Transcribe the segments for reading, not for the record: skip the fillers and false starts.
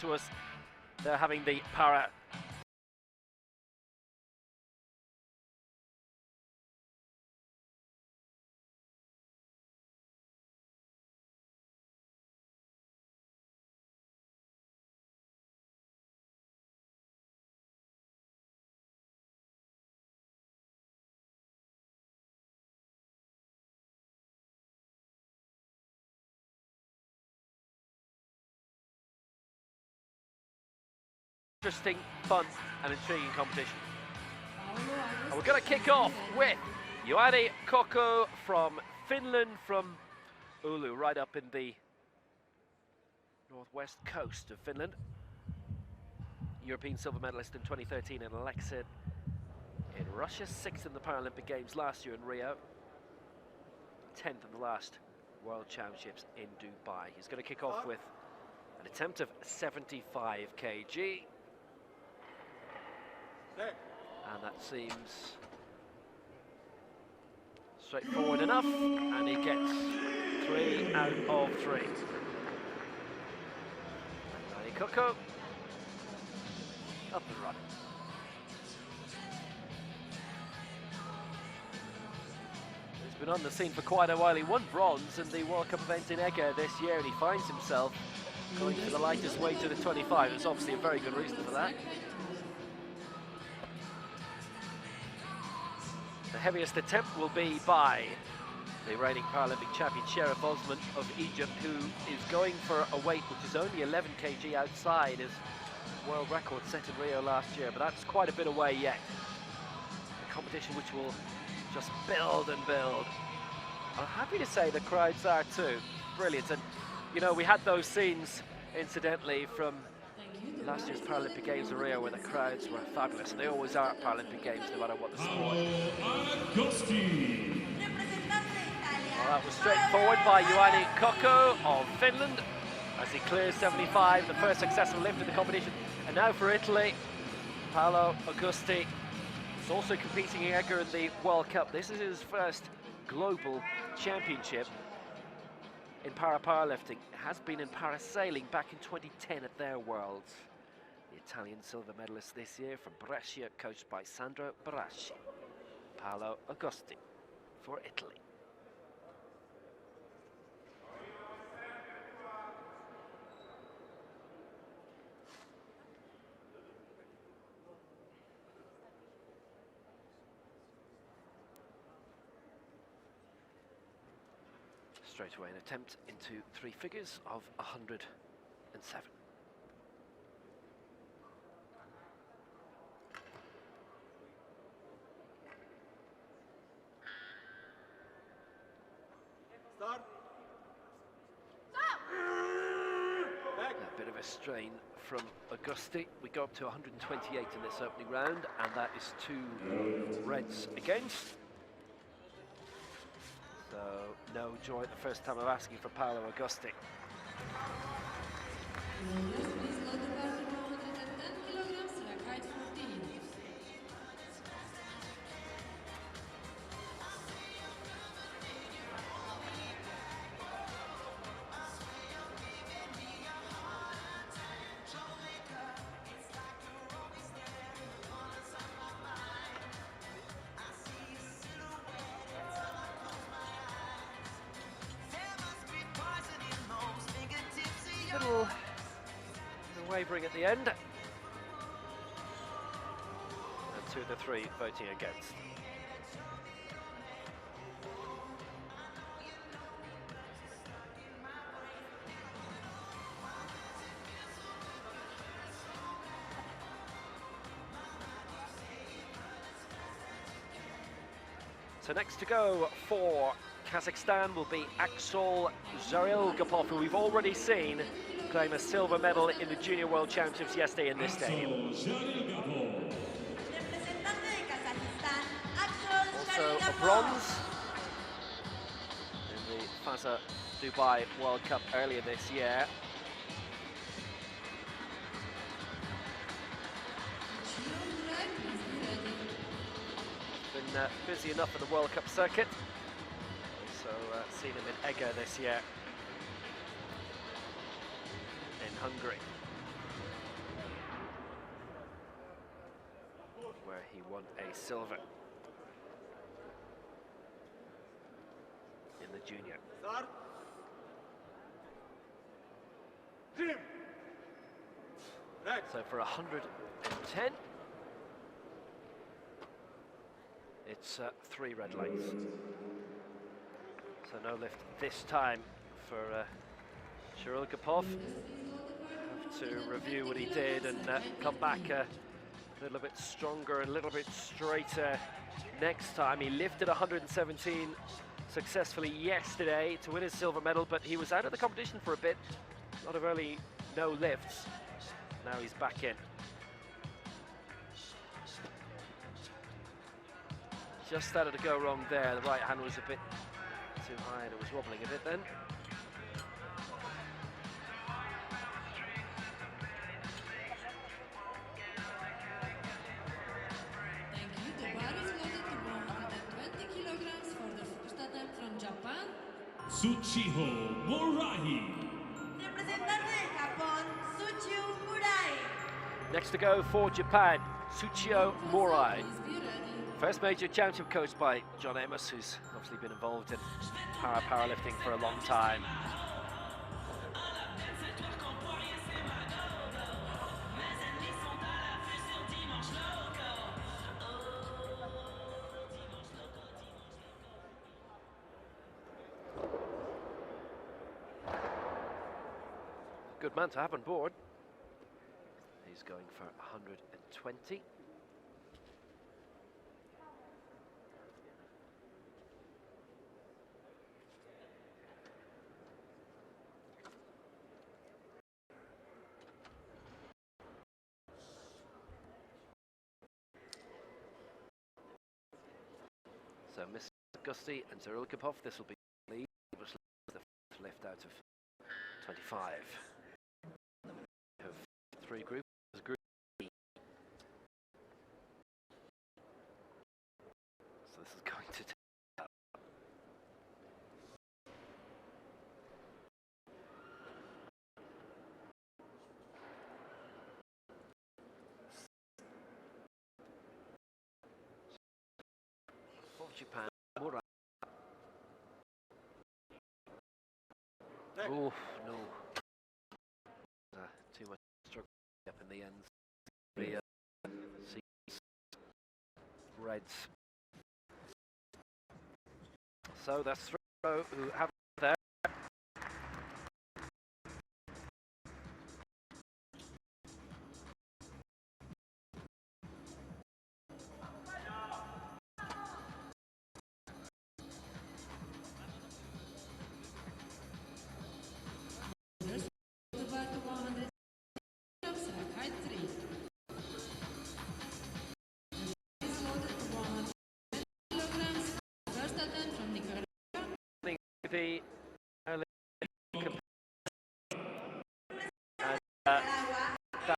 to us. They're having the para interesting, fun and intriguing competition. And we're going to kick off with Juhani Kokko from Finland, from Oulu, right up in the northwest coast of Finland. European silver medalist in 2013 in Alexa in Russia, 6th in the Paralympic Games last year in Rio, 10th in the last World Championships in Dubai. He's going to kick off with an attempt of 75 kg. And that seems straightforward enough, and he gets 3 out of 3. Juhani Kokko, up and running. He's been on the scene for quite a while. He won bronze in the World Cup event in Arangeh this year, and he finds himself going for the lightest weight to the 25. There's obviously a very good reason for that. The heaviest attempt will be by the reigning Paralympic champion Sherif Osman of Egypt, who is going for a weight which is only 11 kg outside his world record set in Rio last year, but that's quite a bit away yet. A competition which will just build and build. I'm happy to say the crowds are too. Brilliant. And you know, we had those scenes incidentally from last year's Paralympic Games in Rio where the crowds were fabulous, and they always are at Paralympic Games no matter what the sport. Well, that was straightforward by Juhani Kokko of Finland as he clears 75, the first successful lift of the competition. And now for Italy, Paolo Augusti is also competing in Arangeh in the World Cup. This is his first global championship in para-powerlifting. It has been in parasailing back in 2010 at their Worlds. The Italian silver medalist this year from Brescia, coached by Sandro Barasci. Paolo Augusti for Italy. Straight away an attempt into 3 figures of 107. Start. A bit of a strain from Augusti. We go up to 128 in this opening round, and that is 2 reds against. So, no joy at the first time of asking for Paolo Augusti. Little wavering at the end, and 2 of the 3 voting against. So next to go for Kazakhstan will be Aksol Zarilgapov, who we've already seen claim a silver medal in the Junior World Championships yesterday in this stadium. Also a bronze in the Phuc Dubai World Cup earlier this year. Been busy enough in the World Cup circuit. Also seen him in Arangeh this year in Hungary. he won a silver in the junior. So for 110, it's 3 red lights. So no lift this time for Sherif. Have to review what he did and come back a little bit stronger and a little bit straighter next time. He lifted 117 successfully yesterday to win his silver medal, but he was out of the competition for a bit. A lot of early no lifts. Now he's back in. Just started to go wrong there. The right hand was a bit too high and it was wobbling a bit then. Thank you. The bar is loaded to 120 kilograms for the first attempt from Japan. Tsuchiho Morai. Representante de Japón, Tsuchiho Morai. Next to go for Japan, Tsuchiho Morai. Please be ready. First major championship coached by John Amos, who's obviously been involved in para-powerlifting for a long time. Good man to have on board. He's going for 120. So Miss Gusty and Zerulkapov, this will be the lift out of 25. We have 3 groups. Group E. So this is going to take up. For Japan, Morai. Oh no. Too much struggle up in the ends. The reds. So that's 3 who have there. The bar to 100 kilograms, rack height 3. The bar is loaded to 120 kilograms. First attempt from Nicaragua. The early and that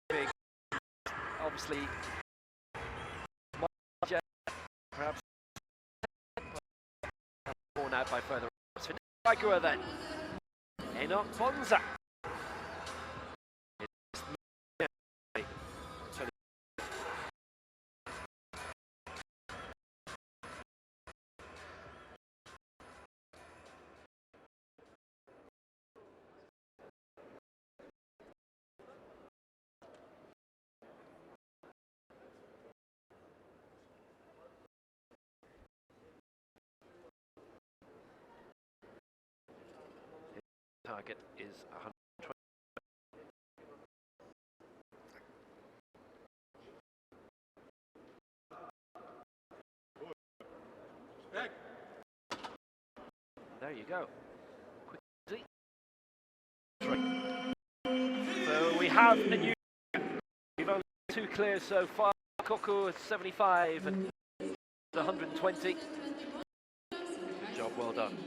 big, obviously, perhaps worn out by further ups. For Nicaragua then, Enoch Bonza. Target is 120. There you go. Quick, easy. So we have a new. We've only 2 clears so far. Coco is 75 and 120. Job well done.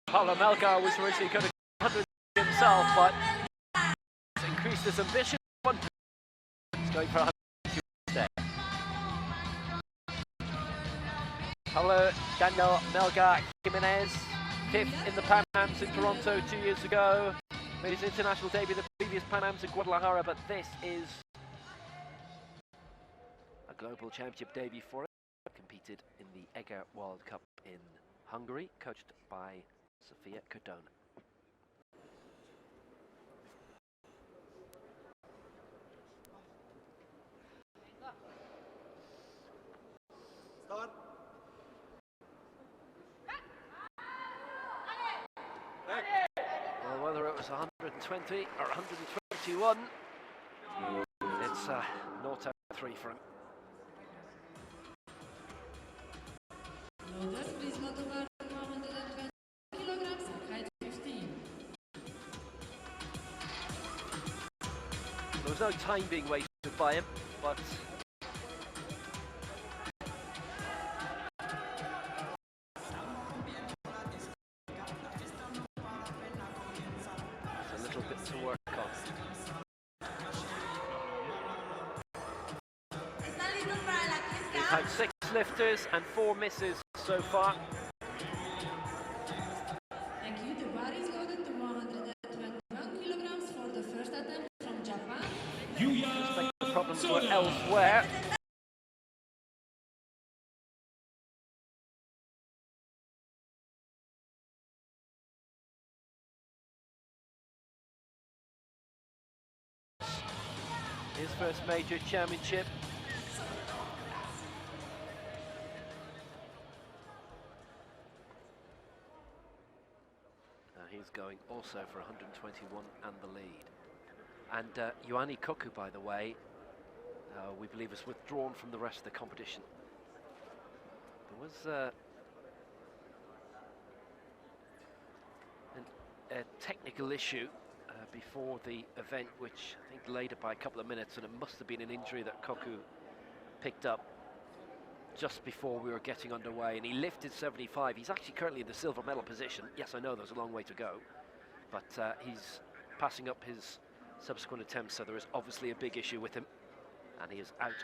Pablo Melgar was originally going to 100 himself, but increased his ambition. He's going for 100 today. Pablo Daniel Melgar Jimenez, 5th in the Pan Ams in Toronto 2 years ago. Made his international debut the previous Pan Ams in Guadalajara, but this is a global championship debut for him. Competed in the Eger World Cup in Hungary, coached by Sofia Keun. Well, whether it was 120 or 121, it's 0-3 for him. Loaders, please load the bar at 120 kilograms, height 15. There was no time being wasted by him, but there's a little bit to work on. We've had 6 lifters and 4 misses so far. Thank you. The bar is loaded to 121 kilograms for the first attempt from Japan. I suspect the problems were elsewhere. His first major championship. He's going also for 121 and the lead. And Ioannis Koku, by the way, we believe is withdrawn from the rest of the competition. There was a technical issue before the event, which I think delayed it by a couple of minutes, and it must have been an injury that Koku picked up just before we were getting underway, and he lifted 75. He's actually currently in the silver medal position. Yes, I know there's a long way to go, but he's passing up his subsequent attempts, so there is obviously a big issue with him, and he is out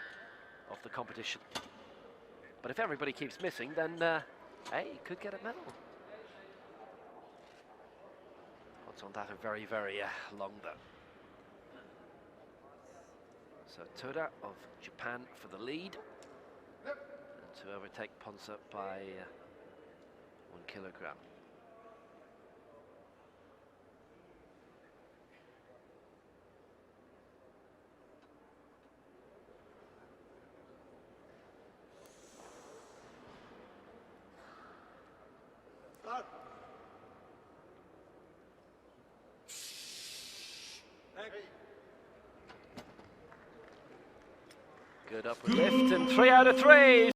of the competition. But if everybody keeps missing, then hey, he could get a medal. Odds on that are very, very long, though. So Toda of Japan for the lead, to overtake Ponce by 1 kilogram. Good upward lift, and 3 out of 3.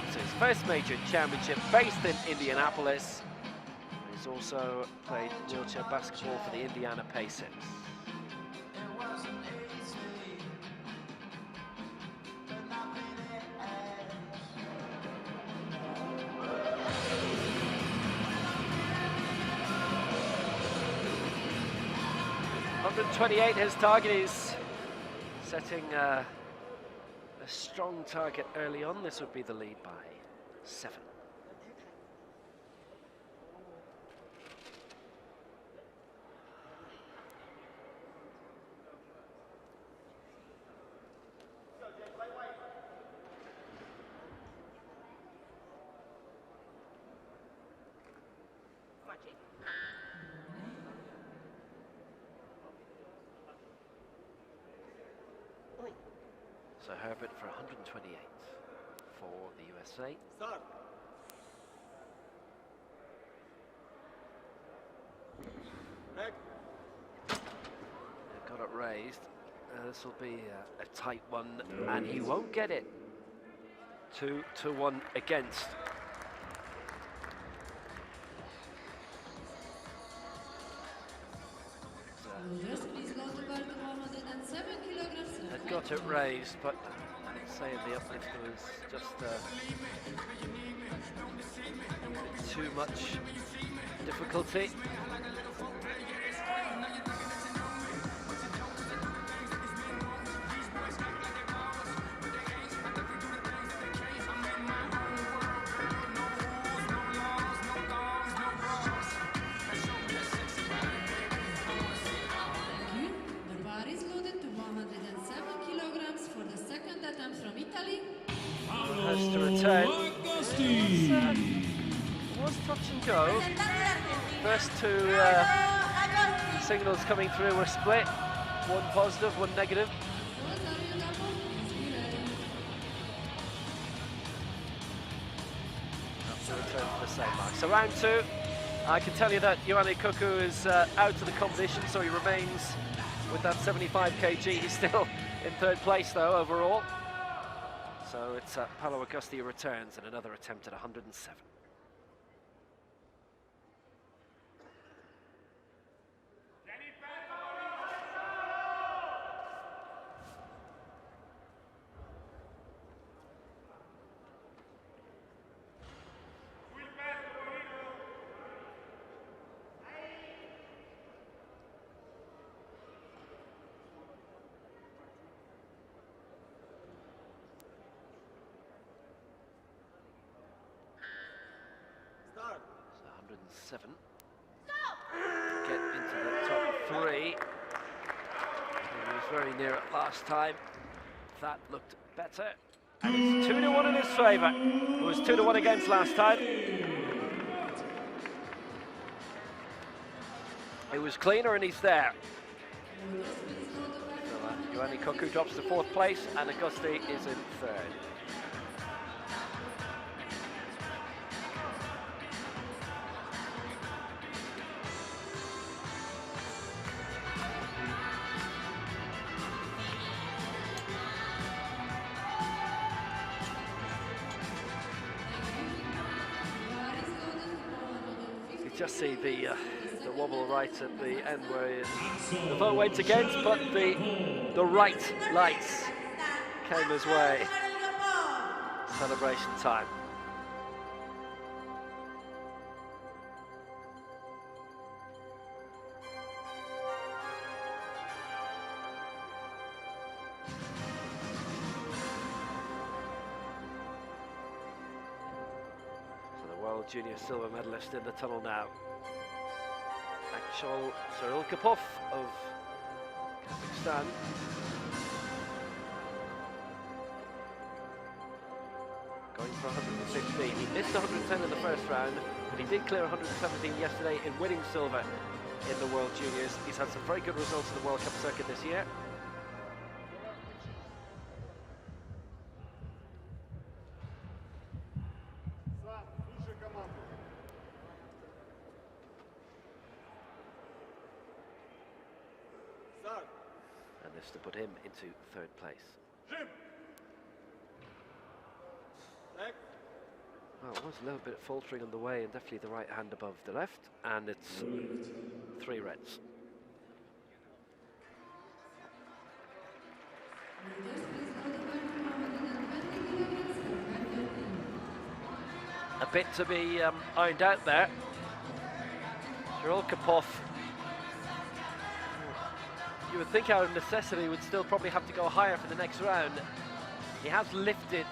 His first major championship, based in Indianapolis. He's also played wheelchair basketball for the Indiana Pacers. 128 his target. He's setting a strong target early on. This would be the lead by 7. So Herbert for 128 for the USA. Start. They've got it raised. This will be a tight one, and he won't get it. 2-1 against. Loaders, please load the bar to 107 kilograms. Had got it raised, but I'd say the uplift was just too much difficulty. Go. First 2 signals coming through were split. One positive, one negative. That's a return for the same mark. So round 2, I can tell you that Ioannis Kokou is out of the competition, so he remains with that 75 kg. He's still in 3rd place though overall. So it's Paolo Augusti who returns in another attempt at 107. Get into the top 3. He was very near it last time. That looked better. And it's 2-1 in his favour. It was 2-1 against last time. It was cleaner and he's there. So Ioannis Kokou drops to 4th place and Augusti is in 3rd. Just see the wobble right at the end where the vote went against, but the right lights came his way. Celebration time. Junior silver medalist in the tunnel now. Actual Cyril Kapov of Kazakhstan. Going for 116. He missed 110 in the first round, but he did clear 117 yesterday in winning silver in the World Juniors. He's had some very good results in the World Cup circuit this year. To put him into 3rd place. Well, it was a little bit faltering on the way, and definitely the right hand above the left, and it's 3 reds. A bit to be ironed out there. Cyril Kapov You would think out of necessity would still probably have to go higher for the next round. He has lifted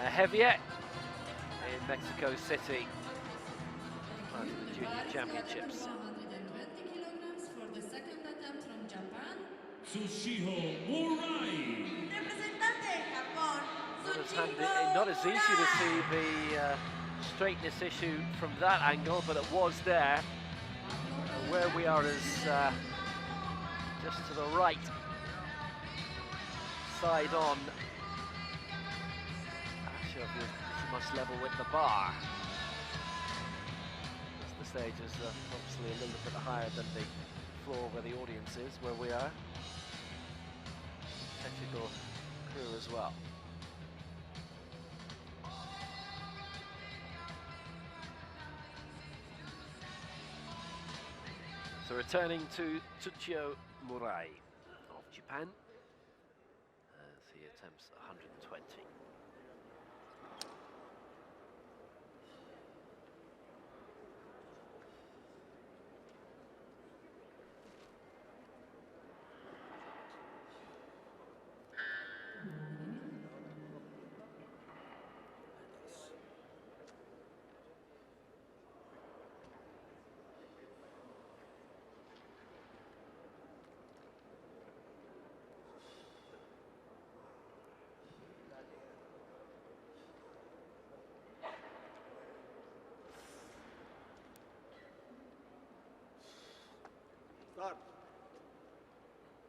heavier in Mexico City at the Junior Championships. 120 kilograms for the second attempt from Japan. Representante Japón, Not as easy to see the straightness issue from that angle, but it was there. Where we are is just to the right side on. Ashok is pretty much level with the bar. The stage is obviously a little bit higher than the floor where the audience is, where we are. Technical crew as well. So returning to Tsuchiyo Murai of Japan as he attempts 120.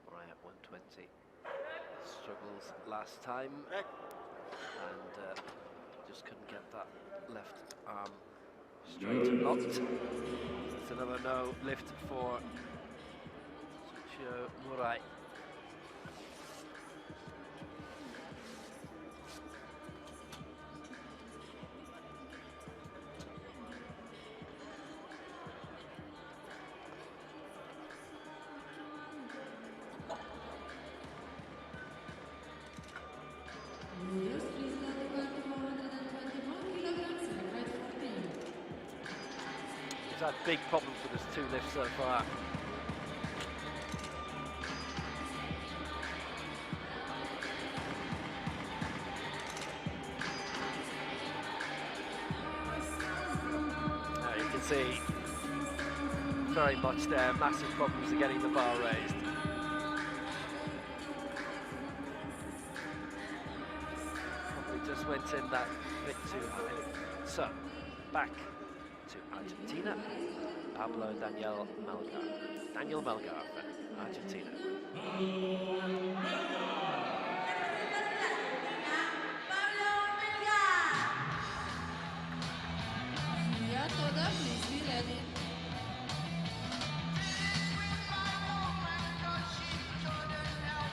Murai at 120. Struggles last time and just couldn't get that left arm straight and locked. It's another no lift for Tsuchiyo Murai. He's had big problems with his two lifts so far. Now you can see very much there, massive problems of getting the bar raised. Probably just went in that bit too high. So, back to Argentina, Daniel Melgar, Argentina. Yeah, Toda, please be ready.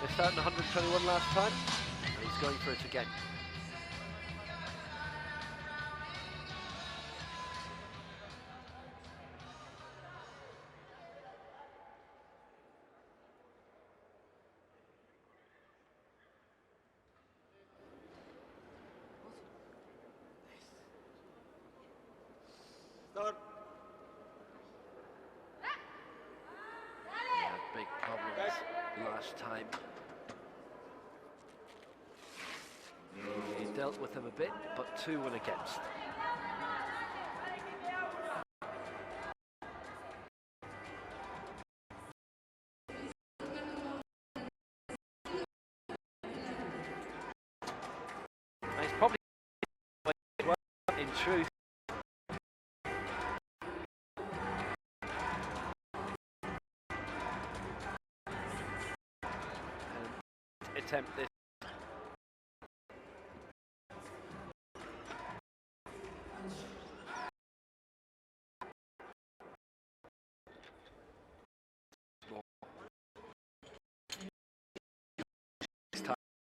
They started 121 last time, and he's going for it again. He had big problems last time. He dealt with them a bit, but 2 went against. And he's probably in truth. Attempt this.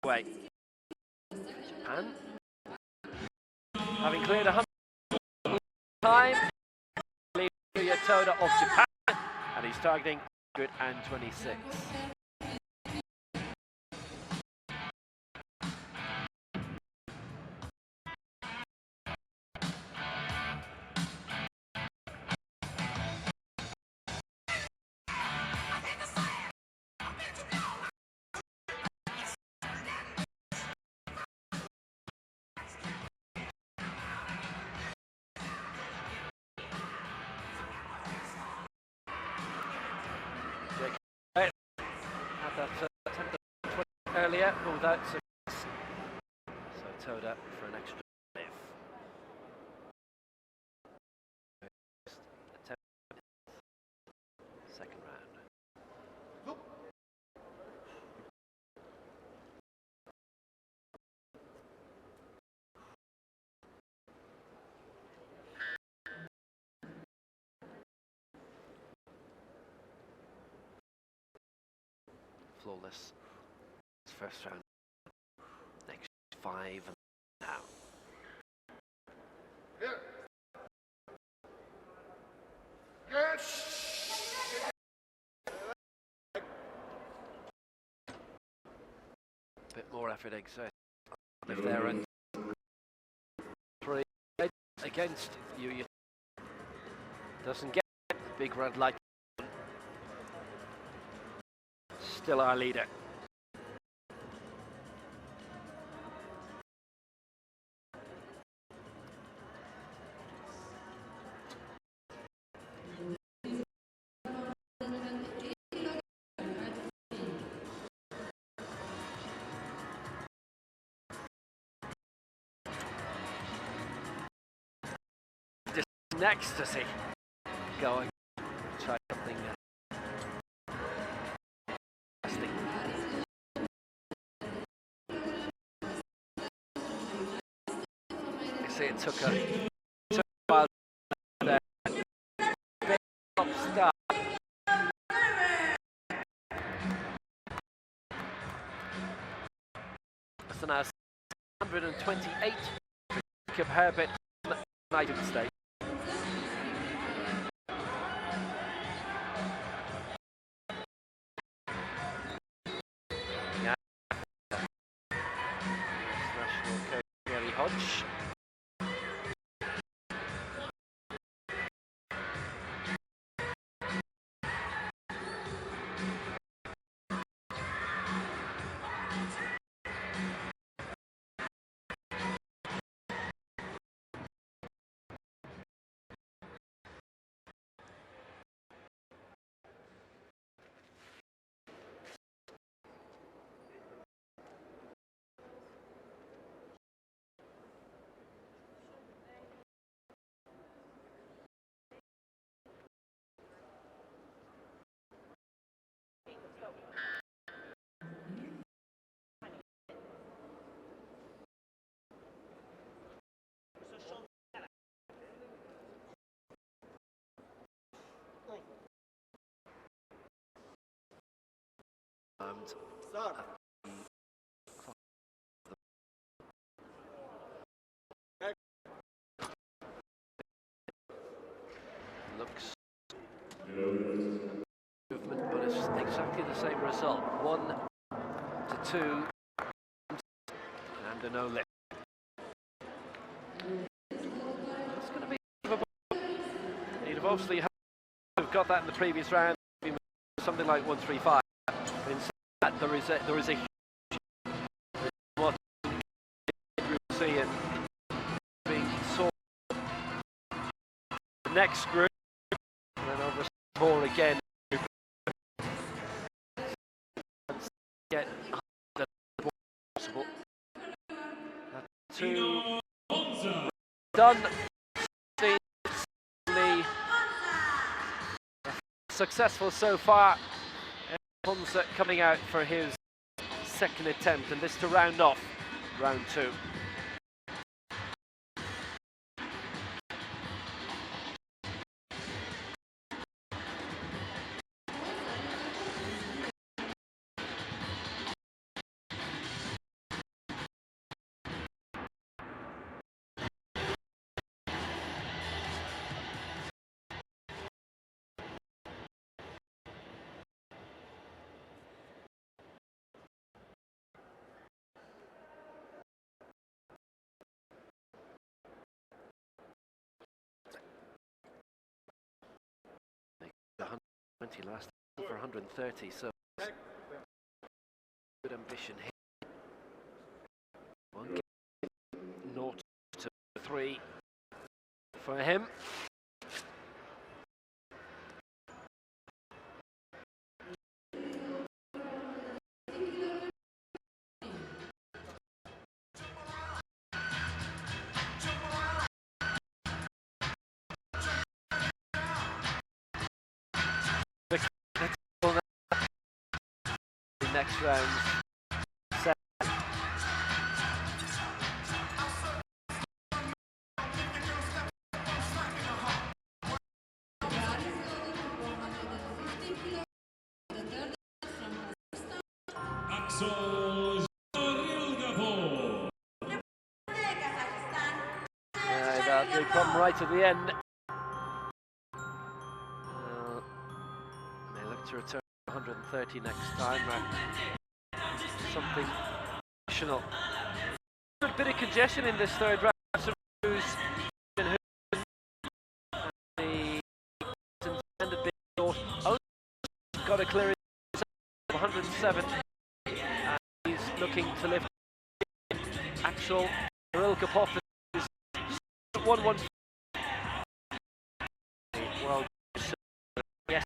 Away. Japan. Having cleared 100 time, Toda of Japan, and he's targeting 126. earlier, but without success. So towed up for an extra lift. Second round. Flawless. First round. Next 5 now. Bit more effort exerted if there and 3 against you. Doesn't get the big red light. Still our leader. Ecstasy going. Try something interesting. I see it took a while there. Big top start. So now 128 Jacob Herbert United States. Looks movement, but it's exactly the same result. 1 to 2 and a no lift. It's going to be. He'd have obviously got that in the previous round, something like 135. But instead, there is a huge what you see it being sought. The next group, and then over ball again. Get the ball possible. Two done. Successful so far. Hunza coming out for his second attempt, and this to round off round 2. Last for 130, so good ambition here. 1 to 3 for him. next round. They come right at the end. They look to return 130 next time. Something additional. A bit of congestion in this third round. Got a clear 107. And he's looking to lift actual Rilke Pop is 1-1. Well, yes.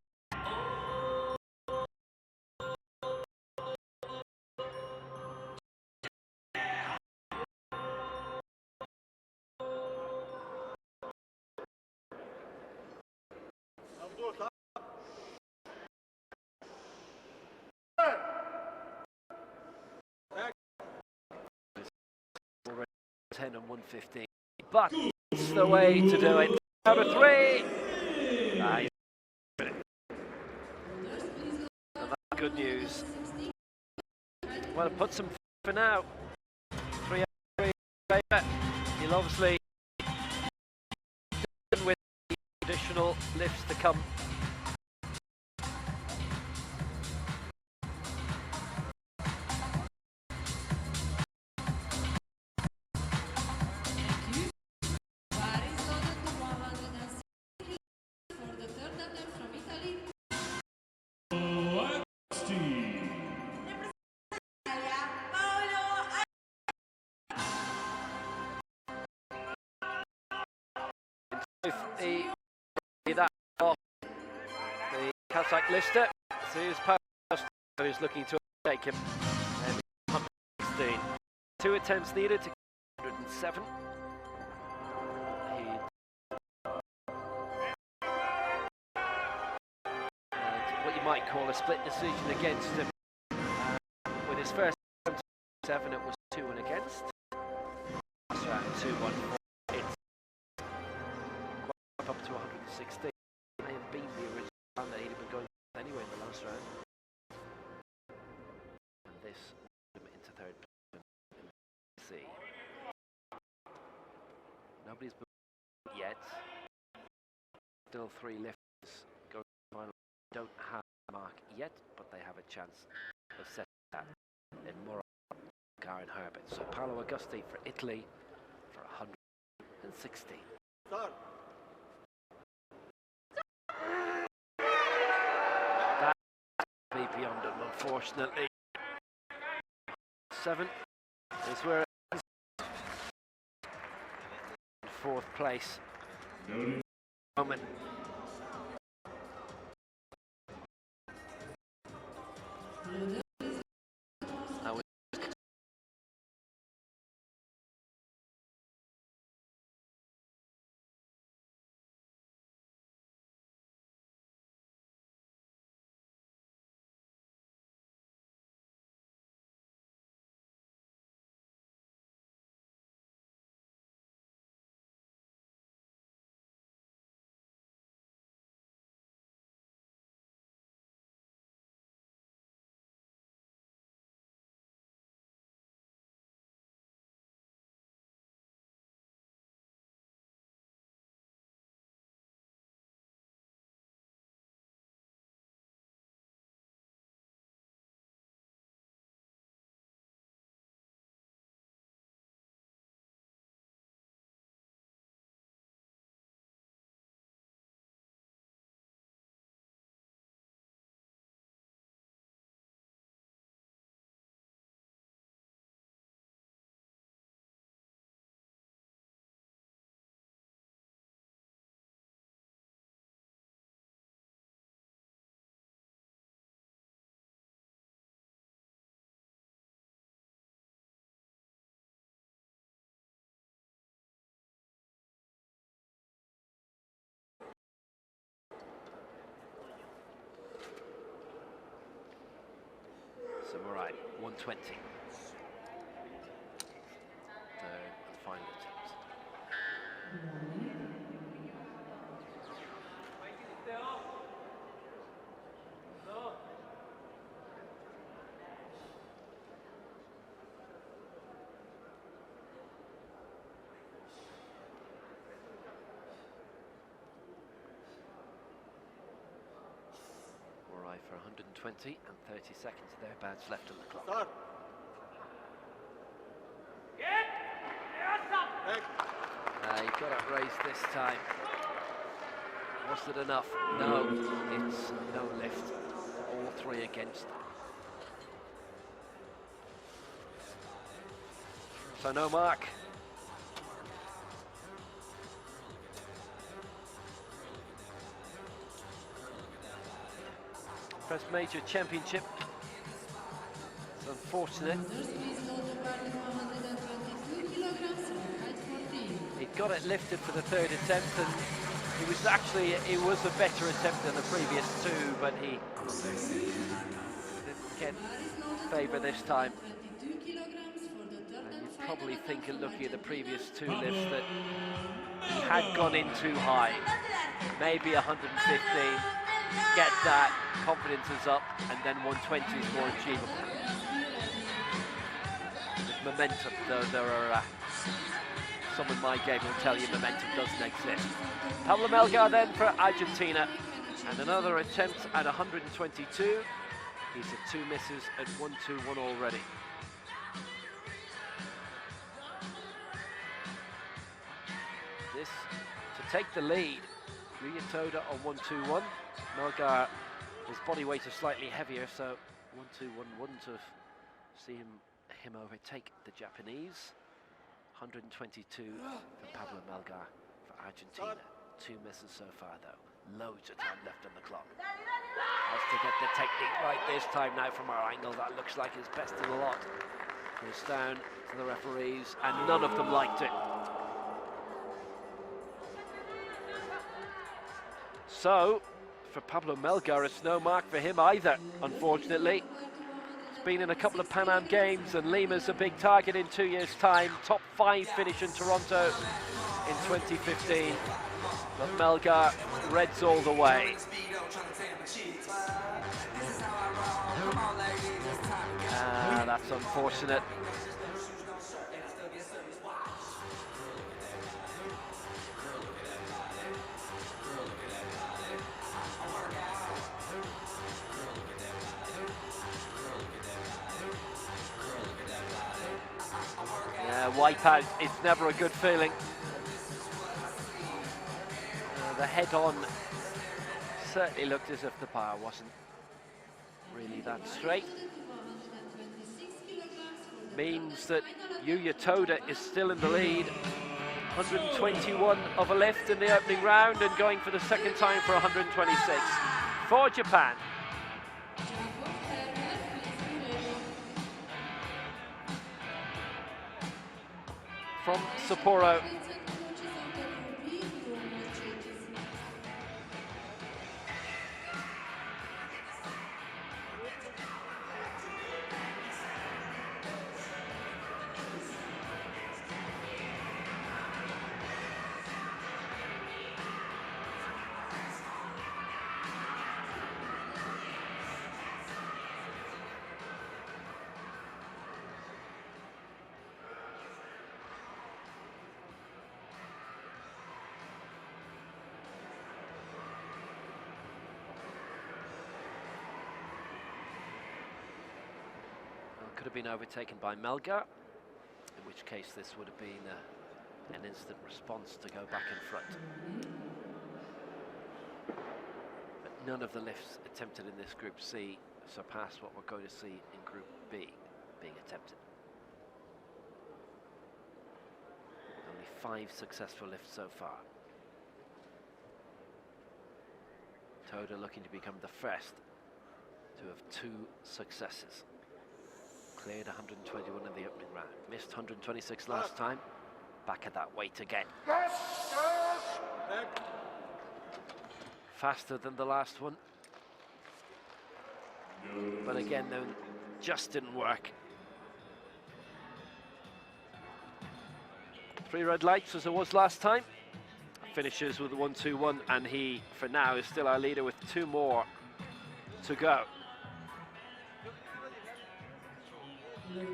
Already 10 and 115, but it's the way to do it. Out of 3. Nice. And that's good news. Well, it puts him for now. 3 he'll obviously with additional lifts to come. The Kazakh lister, so here's Paschalis who's looking to take him. And 116. 2 attempts needed to 107. What you might call a split decision against him. With his first 7, it was 2 and against. Last round 2-1. Up to 116. May have been the original round that he'd have been going anyway in the last round. And this put him into third position. See. Nobody's been yet. Still 3 lifters going to the final. Don't have a mark yet, but they have a chance of setting that in more Karen Herbert. So Paolo Augusti for Italy for 160. Start. Beyond him, unfortunately. 7 is where it is. 4th place. Moment. So we're right, 120. Third and final attempt. We're right for 120 and 30 seconds thereabouts left on the clock. Start. He got it raised this time. Was it enough? No, it's no lift. All three against. So no mark. First major championship. It's unfortunate. He got it lifted for the third attempt, and it was a better attempt than the previous two, but he didn't get favour this time. And you'd probably think, looking at the previous two lifts, that he had gone in too high. Maybe 115, get that, confidence is up, and then 120 is more achievable. With momentum, though, there are some in my game will tell you momentum doesn't exist. Pablo Melgar then for Argentina, and another attempt at 122. He's at 2 misses at 1-2-1 already. This to take the lead. Toda on 1-2-1. Melgar, his body weight is slightly heavier, so 1-2-1 wouldn't have seen him overtake the Japanese. 122 for Pablo Melgar for Argentina. 2 misses so far though. Loads of time left on the clock. Has to get the technique right this time now from our angle. That looks like his best of the lot. Goes down to the referees, and none of them liked it. So, for Pablo Melgar, it's no mark for him either, unfortunately. He's been in a couple of Pan Am Games, and Lima's a big target in 2 years' time. Top 5 finish in Toronto in 2015. But Melgar, Reds all the way. That's unfortunate. Wipeout, it's never a good feeling. The head-on certainly looked as if the power wasn't really that straight. Means that Yuya Toda is still in the lead. 121 of a lift in the opening round, and going for the second time for 126 for Japan. From Sapporo. Could have been overtaken by Melgar, in which case this would have been an instant response to go back in front. But none of the lifts attempted in this Group C surpass what we're going to see in Group B being attempted. Only 5 successful lifts so far. Toda looking to become the first to have 2 successes. Cleared 121 in the opening round. Missed 126 last time. Back at that weight again. Faster than the last one. But again, though, just didn't work. 3 red lights as it was last time. Finishes with the 1-2-1, and he, for now, is still our leader with 2 more to go. At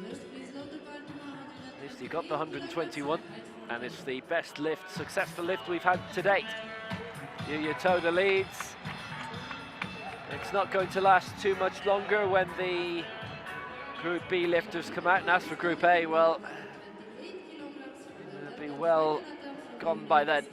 least he got the 121, and it's the best lift, successful lift we've had to date. Yousefi leads. It's not going to last too much longer when the Group B lifters come out, and as for Group A, well, it'll be well gone by then.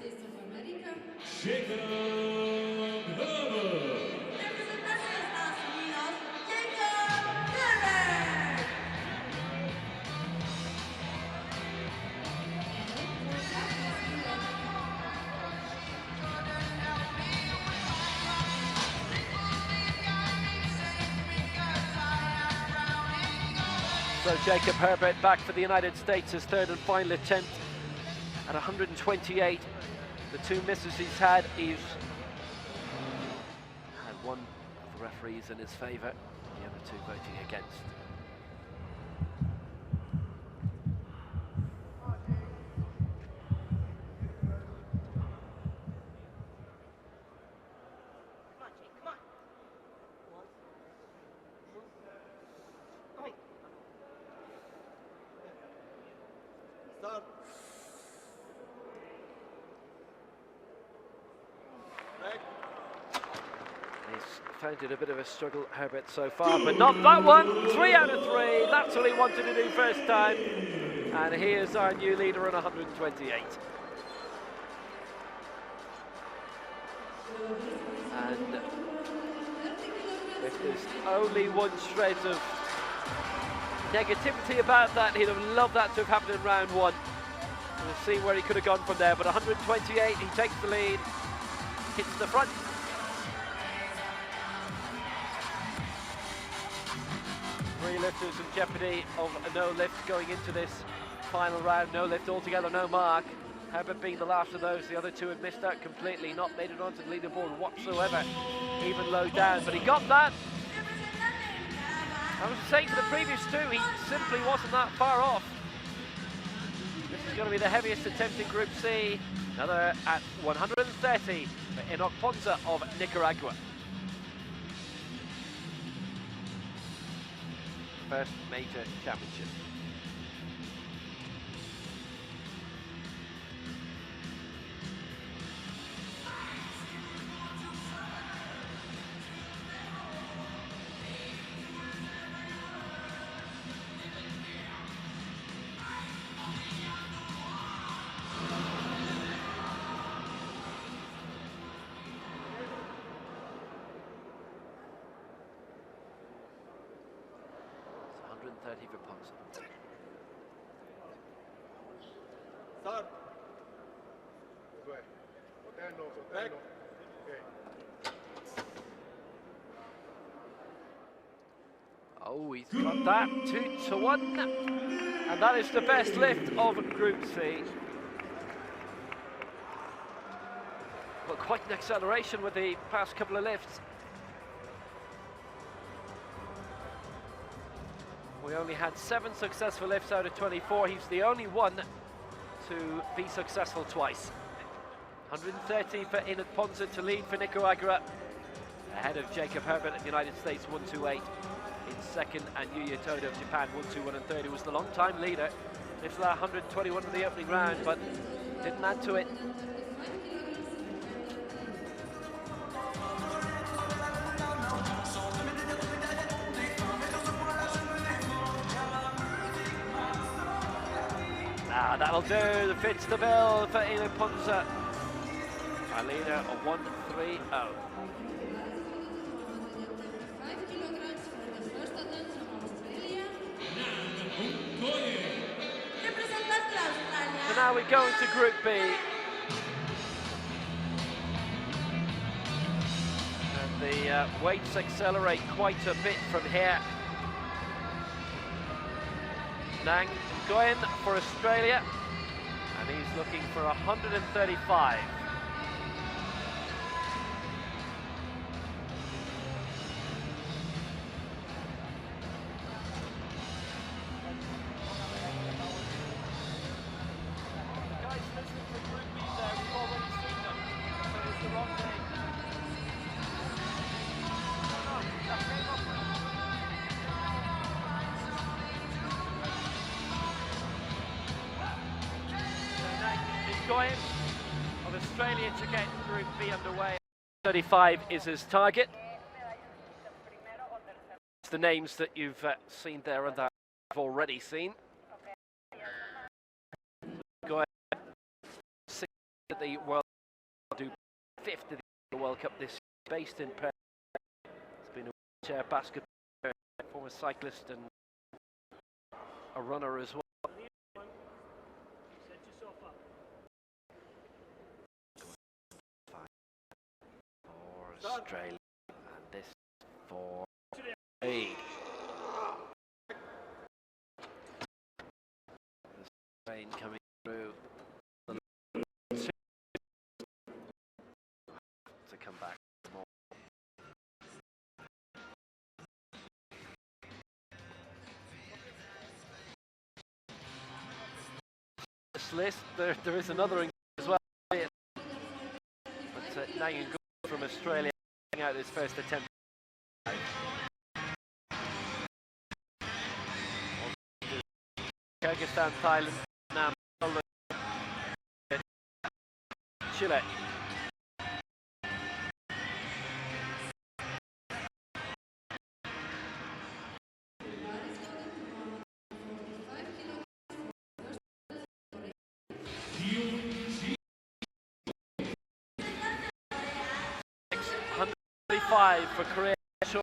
So Jacob Herbert back for the United States, his 3rd and final attempt at 128. The 2 misses he's had one of the referees in his favour, the other 2 voting against. Found it a bit of a struggle, Herbert, so far, but not that one. 3 out of 3. That's what he wanted to do first time. And here's our new leader on 128. And if there's only one shred of negativity about that, he'd have loved that to have happened in round 1. We'll see where he could have gone from there, but 128, he takes the lead, hits the front. Three lifters in jeopardy of a no lift going into this final round. No lift altogether, no mark. Herbert being the last of those. The other 2 had missed out completely, not made it onto the leaderboard whatsoever, even low down. But he got that. I was saying to the previous 2, he simply wasn't that far off. This is going to be the heaviest attempt in Group C. Another at 130 for Enoch Ponza of Nicaragua. First major championship. For Ponza. Start. Back. Oh, he's got that. 2-1. And that is the best lift of Group C. But quite an acceleration with the past couple of lifts. We only had 7 successful lifts out of 24. He's the only one to be successful twice. 130 for Enoch Ponza to lead for Nicaragua, ahead of Jacob Herbert of the United States, 128 in second, and Yousefi of Japan, 121 and 30, was the long-time leader. It's that 121 in the opening round, but didn't add to it. That'll do, that fits the bill for Enoch Ponza, our leader of 130. 5 kilograms for the first attempt from Australia. Representante de Australia. So now we go into Group B. And the weights accelerate quite a bit from here. Nguyen for Australia, and he's looking for 135. Nguyen of Australia to get Group B underway. 35 is his target. It's the names that you've seen there and that I've already seen. Nguyen, 6th at the World Cup, 5th at the World Cup this year, based in Paris. He's been a wheelchair basketball player, former cyclist and a runner as well. For Australia, and this for Seyed. The rain coming through to come back more. This list, there is another as well, but Nguyen from Australia out his first attempt. Kyrgyzstan, Thailand, now Chile. For Korea, Ashok,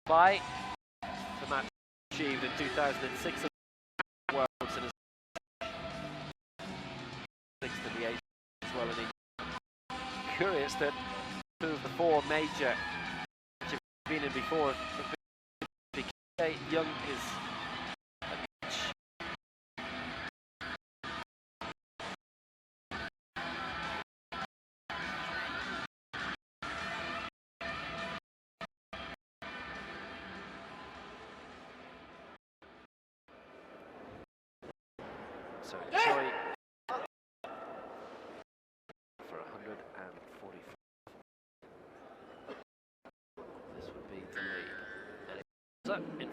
by the match achieved in 2006 at the Worlds and 6th in the Asian as well. And curious that 2 of the 4 major which have been in before. Young is so Choi for 145. This would be the lead. So in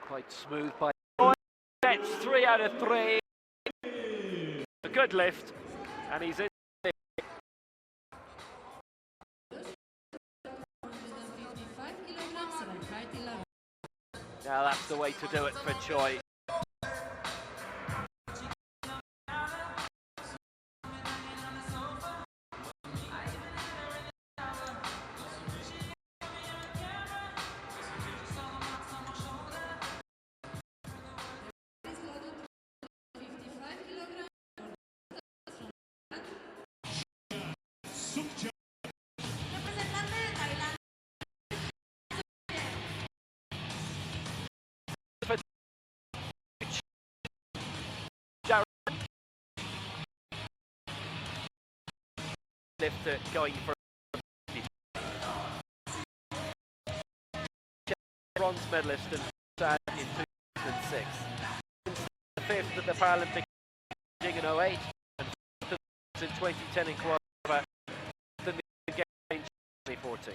quite smooth by that's 3 out of 3. A good lift, and he's in. Now that's the way to do it for Choi. Sukjarern. Representante de Thailand. Lift going for bronze medalist in 2006. The 5th at the Paralympic in 2008 and in 2010 in Croatia, the Games in 2014.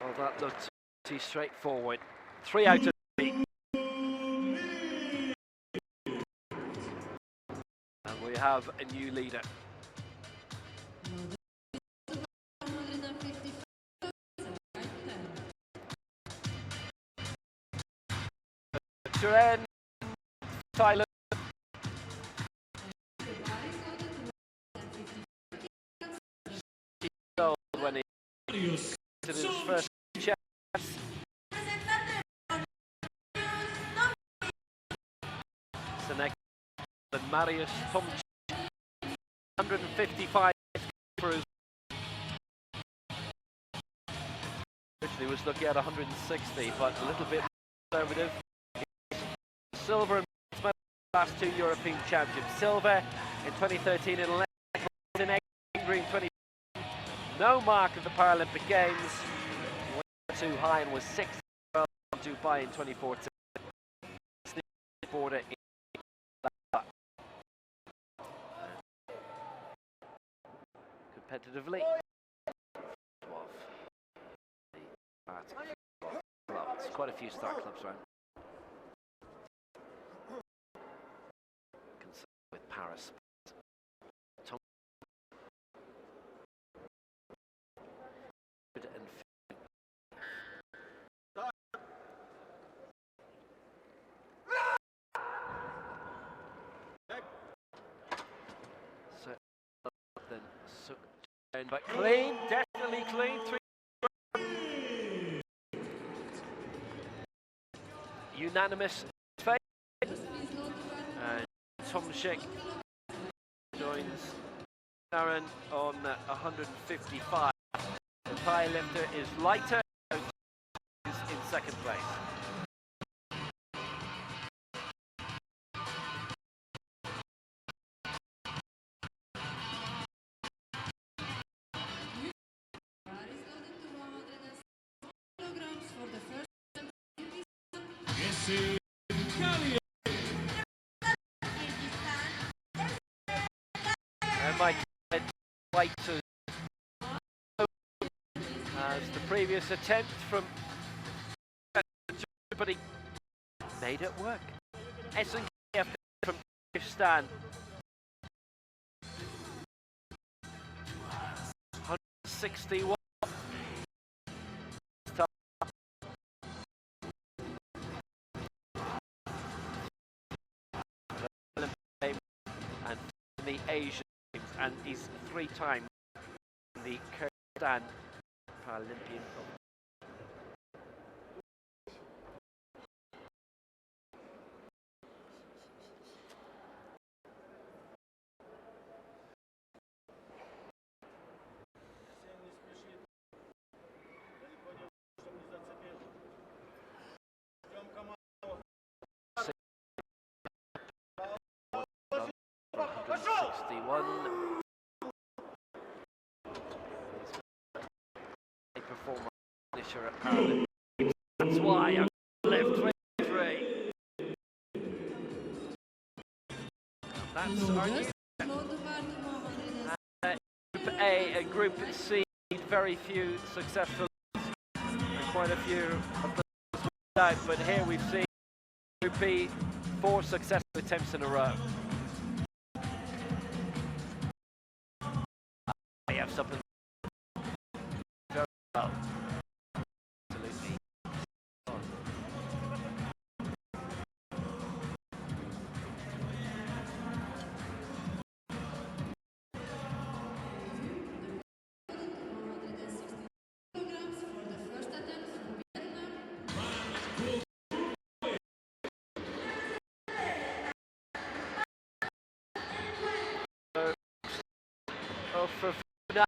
Well, that looked pretty straightforward. 3 out of 3. And we have a new leader. Chile, Thailand. When he Mariusz. did his first Mariusz, Tomczyk, 155 through. Originally was looking at 160, but a little bit conservative. Silver and medal last two European championships. Silver in 2013 in Olympic, in green 20. No mark of the Paralympic Games. Went too high and was sixth in Dubai in 2014. Border in competitively. It's quite a few start clubs around. Concerned with Paris. But clean, definitely clean. Unanimous fate. And Tomczyk joins Choochaert on 155. The Thai lifter is lighter, is in second place. Esen, Kaliev. And my white to as the previous attempt from, but he made it work. Esen from Kyrgyzstan. 161. The Asian Games, and he's 3 times the Kyrgyzstan Paralympian. Performer finisher at Paralympics. That's why I left 23. That's our new Group A and Group C. Very few successful, and quite a few of those out. But here we've seen Group B 4 successful attempts in a row. I have something very well. Absolutely. For the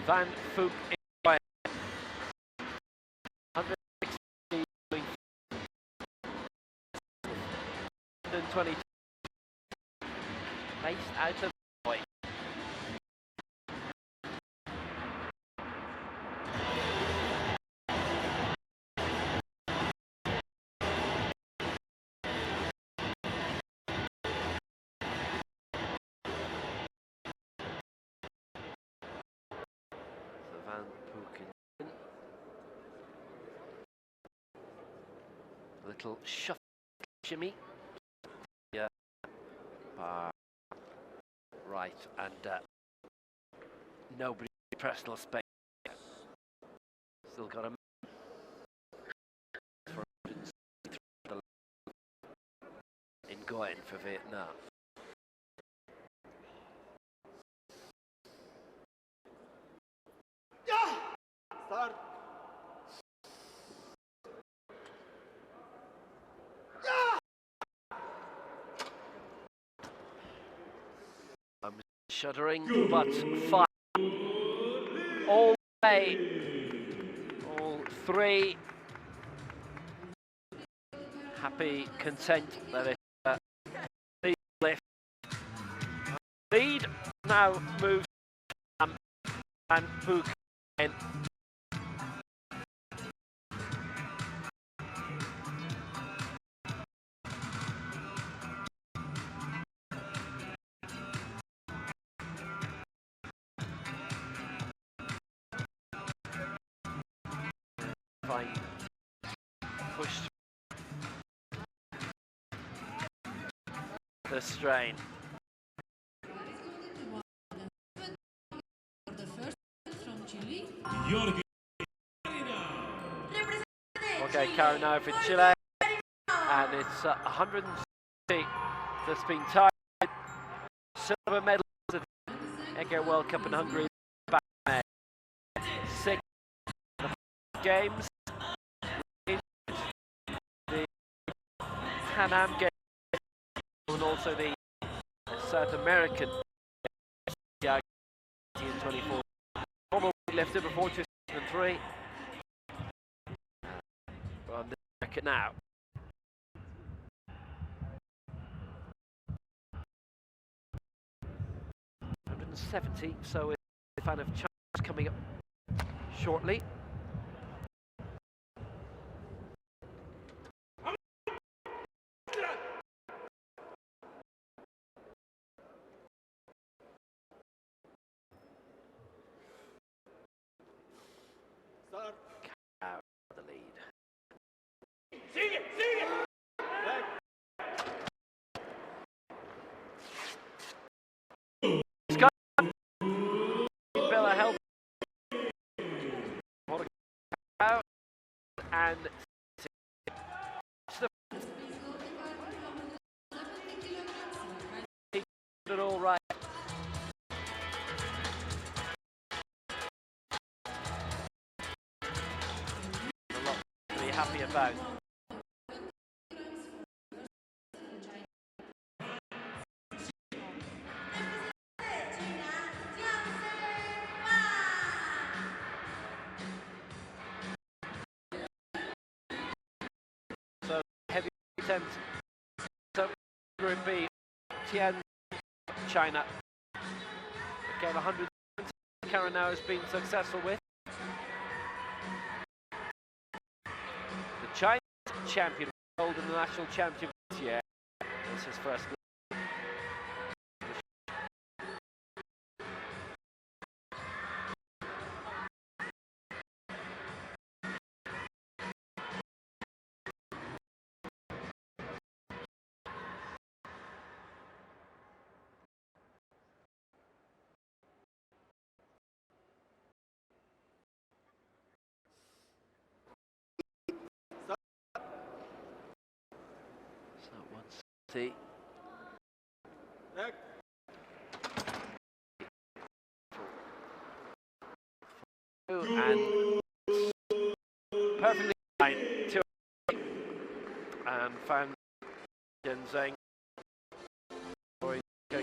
Van Phuc in Juan. 160 120 based out of Choi. Little shuffle shimmy. Yeah. Right, and nobody personal space. Still got a for in Nguyen for Vietnam. Start. Shuddering, but fine. All way. All three. Happy, content that it lift. Lead now moves and Phuc in. Fine. Pushed the strain. For the first from Chile. Okay, Carra now for Chile, and it's 160 that's been tied. Silver medals at the World Cup in Hungary back in May. 6 games. The Pan Am Games and also the South American Games in 24. Former weightlifter before 2003. On the bracket now. .170, so it's a fan of China coming up shortly. Start. Carra the lead. Bella help. Out and it all right. A lot to be happy about. So heavy attempt. So Group B, Tian, China. Again, 100. Carra now has been successful with. The Chinese champion, gold in the national championship this year. This is his first. So 160. Next. And perfectly fine. Two and Fan Zheng.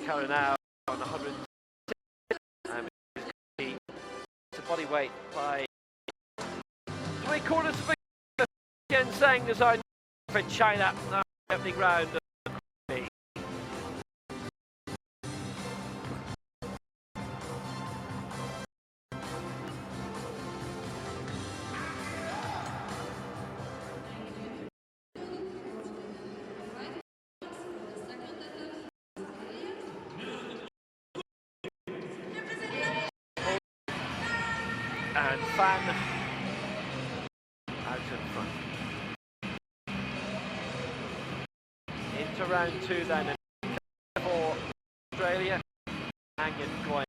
Carra now on 100. And it's a body weight by 3/4 of a Zheng is our for China. Now opening round. And Fan out in front. Into round 2 then for Australia. Nguyen.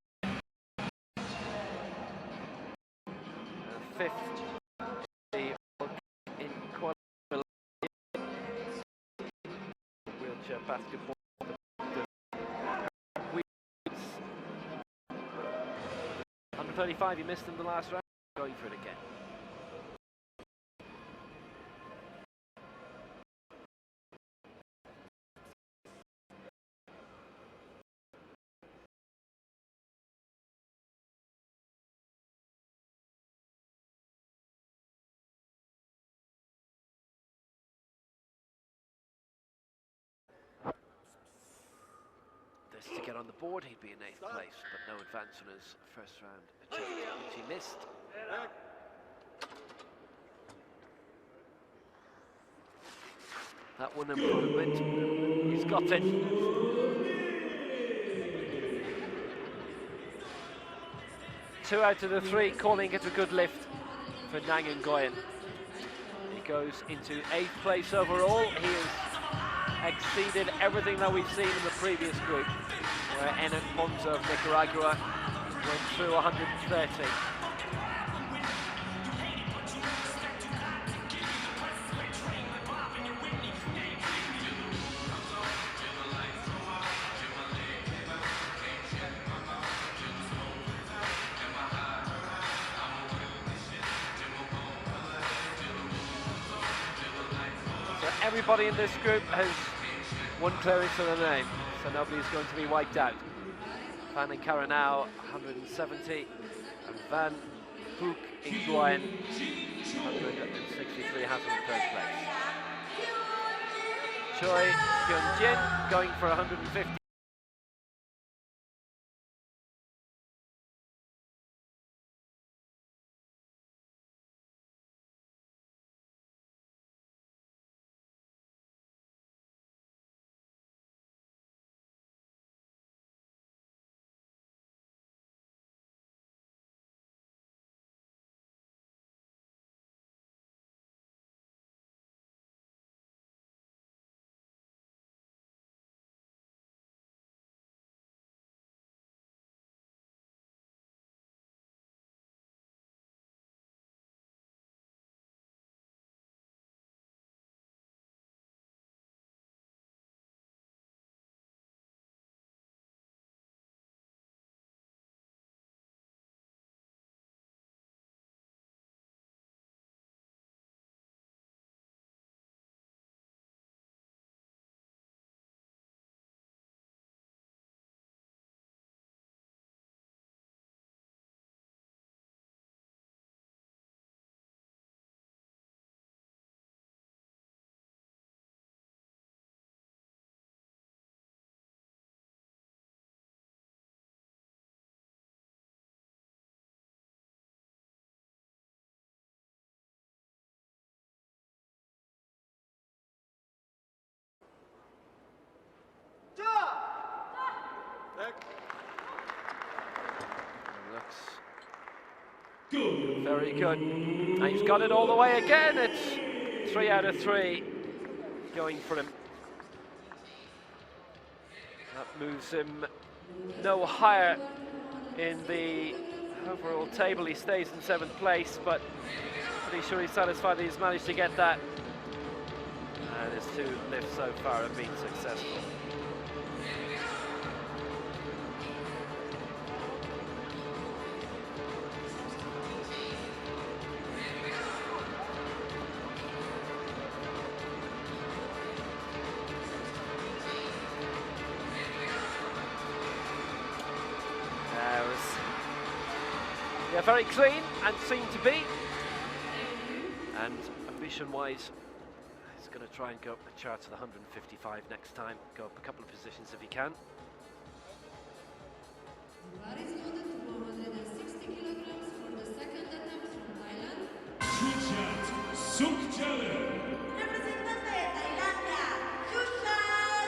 Fifth the in qualifying wheelchair basketball. Under 35, he missed in the last round. Going for it again. to get on the board, he'd be in 8th place, but no advance on his first round attempt, which he missed. That one improvement, he's got it. Two out of the three calling it a good lift for Nguyen. He goes into 8th place overall. He has exceeded everything that we've seen in the previous group, where Enan Ponzo of Nicaragua went through 130. Everybody in this group has one clearance to their name, so nobody's going to be wiped out. Van and Carra now 170, and Van, Phuc, Nguyen 163 has in 3rd place. Choi, Keun going for 150. Looks very good. And he's got it all the way again. It's 3 out of 3 going for him. That moves him no higher in the overall table. He stays in 7th place, but pretty sure he's satisfied that he's managed to get that. And his 2 lifts so far have been successful. Yeah, very clean and seemed to be. And ambition-wise, he's going to try and go up the chart to the 155 next time. Go up a couple of positions if he can. Jafari is loaded to 160 kilograms for the 2nd attempt from Thailand. Choochat, Sukjarern. Representante de Tailandia, Choochaat.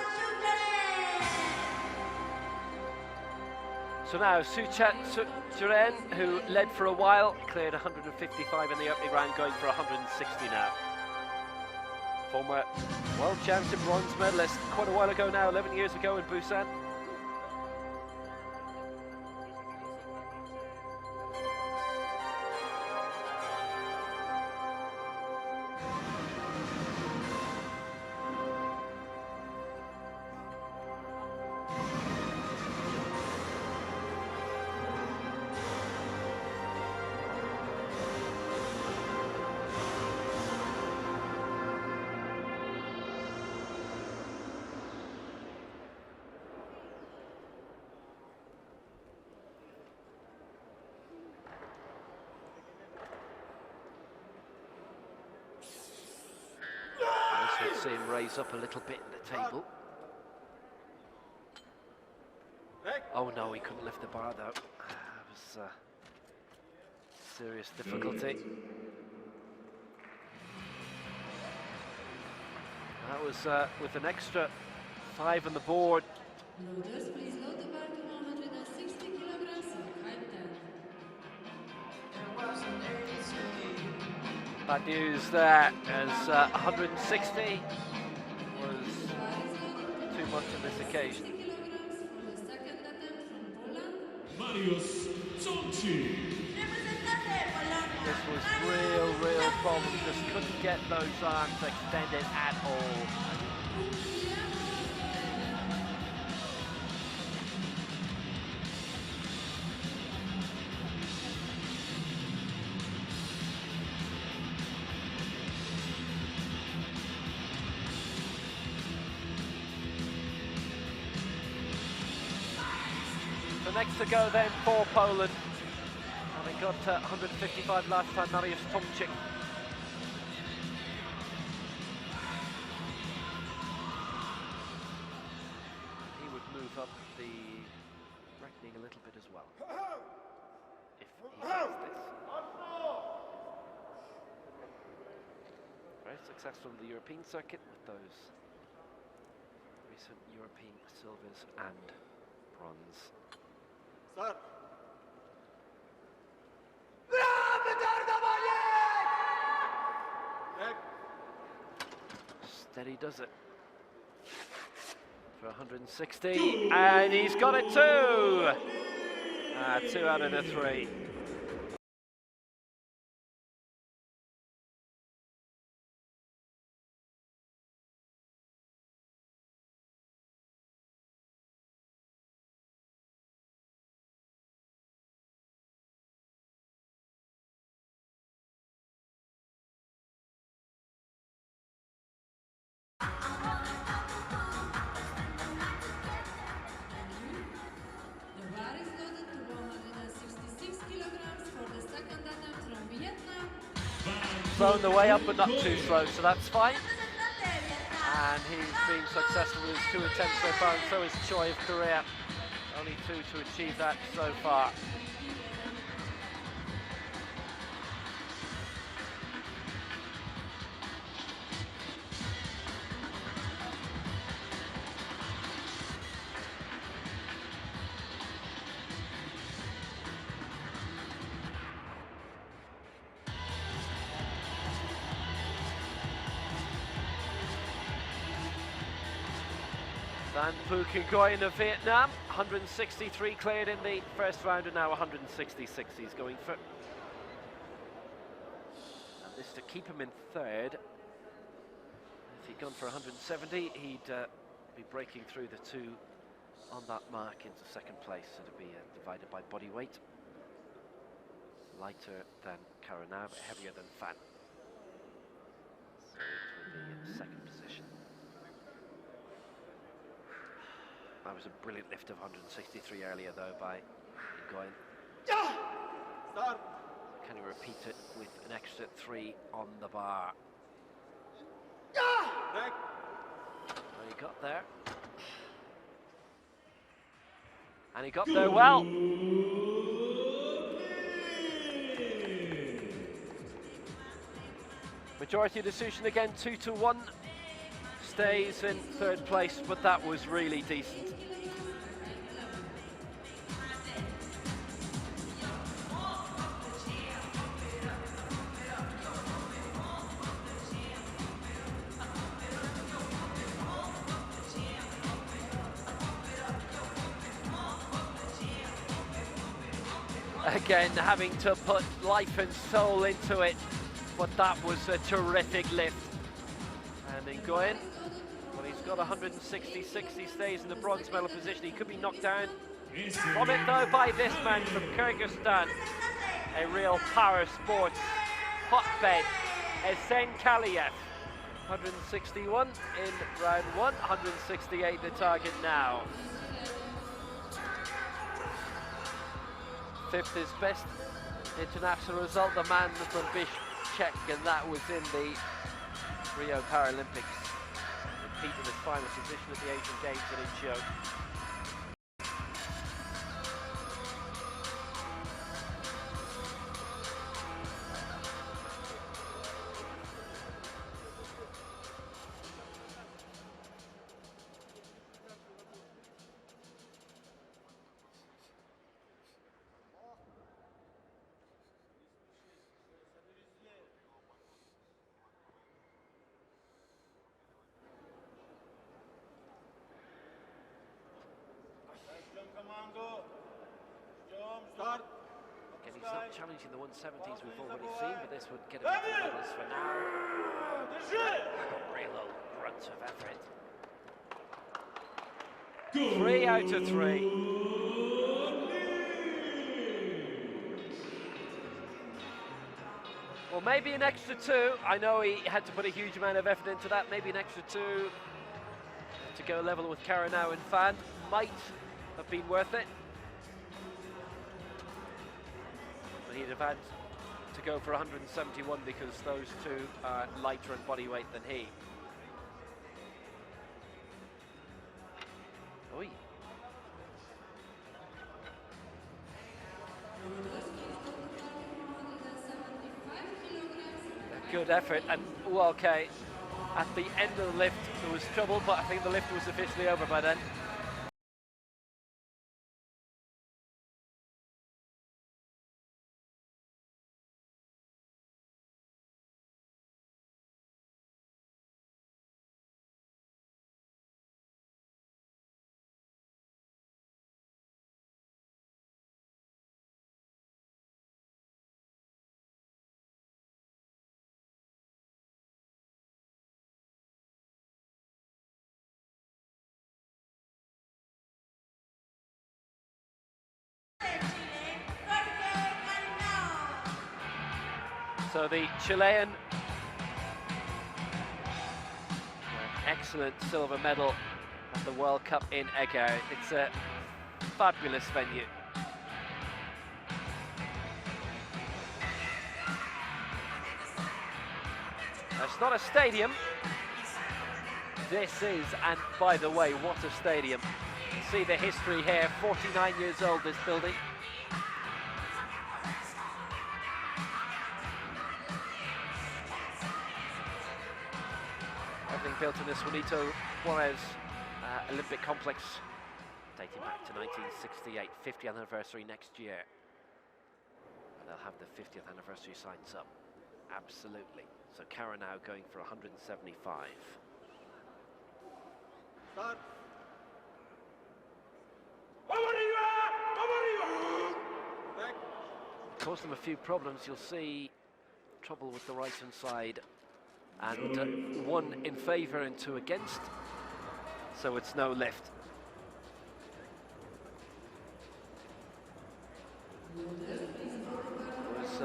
So now Sukjarern, who led for a while, cleared 155 in the opening round, going for 160 now. Former world champion, bronze medalist, quite a while ago now, 11 years ago in Busan. See him raise up a little bit in the table. Oh no, he couldn't lift the bar though. It was serious difficulty. That was with an extra 5 on the board. Loaders, please load the bar to 160 kilograms or height 10. Bad news there, as 160 was too much on this occasion. 60 kilograms for the second attempt from Poland. Mariusz, Tomczyk. Representante Polonia. This was real problem. Just couldn't get those arms extended at all. So next to go then for Poland. Having got 155 last time, Mariusz Tomczyk. He would move up the reckoning a little bit as well, if he does this. Very successful in the European circuit with those recent European silvers and bronze. Start. Back. Steady does it. For 160, and he's got it too! 2 out of the 3. The bar is loaded to 166 kilograms for the second attempt from Vietnam. Thrown the way up, but not too slow, so that's fine. Representante Vietnam. And he's been successful with his 2 attempts so far, and so is Choi of Korea. Only 2 to achieve that so far. And Phuc and Nguyen of Vietnam, 163 cleared in the first round, and now 166 he's going for. And this to keep him in third. If he'd gone for 170, he'd be breaking through the 2 on that mark into second place. So it'd be divided by body weight. Lighter than Carra now, but heavier than Fan. So it will be in second position. That was a brilliant lift of 163 earlier though by Nguyen. Start. Can he repeat it with an extra 3 on the bar? Back. And he got there. And he got there well. Majority decision again, 2-1. Stays in third place, but that was really decent. Again, having to put life and soul into it, but that was a terrific lift. And Nguyen, well, he's got 166, he stays in the bronze medal position. He could be knocked down from it though by this man from Kyrgyzstan, a real power sports hotbed, Esen Kaliev. 161 in round 1, 168 the target now. 5th is best international result, the man from Bishkek, and that was in the Rio Paralympics. Repeated his final position at the Asian Games in Ashok. He's not challenging the 170s we've already seen, but this would get him into the medals for now. Real old grunt of effort. 3 out of 3. Well, maybe an extra 2. I know he had to put a huge amount of effort into that. Maybe an extra 2 to go level with Carra now and Fan might have been worth it. But he'd have had to go for 171 because those two are lighter in body weight than he. Oi. Good effort, and well, okay, at the end of the lift there was trouble, but I think the lift was officially over by then. So the Chilean, excellent silver medal at the World Cup in Ego. It's a fabulous venue. It's not a stadium. This is, and by the way, what a stadium. See the history here, 49 years old, this building. Everything built in the Juanito Juarez Olympic complex, dating back to 1968, 50th anniversary next year. And they'll have the 50th anniversary signs up, absolutely. So Carra now going for 175. Start. Back. Caused them a few problems. You'll see trouble with the right hand side, and 1 in favour and 2 against, so it's no lift. It was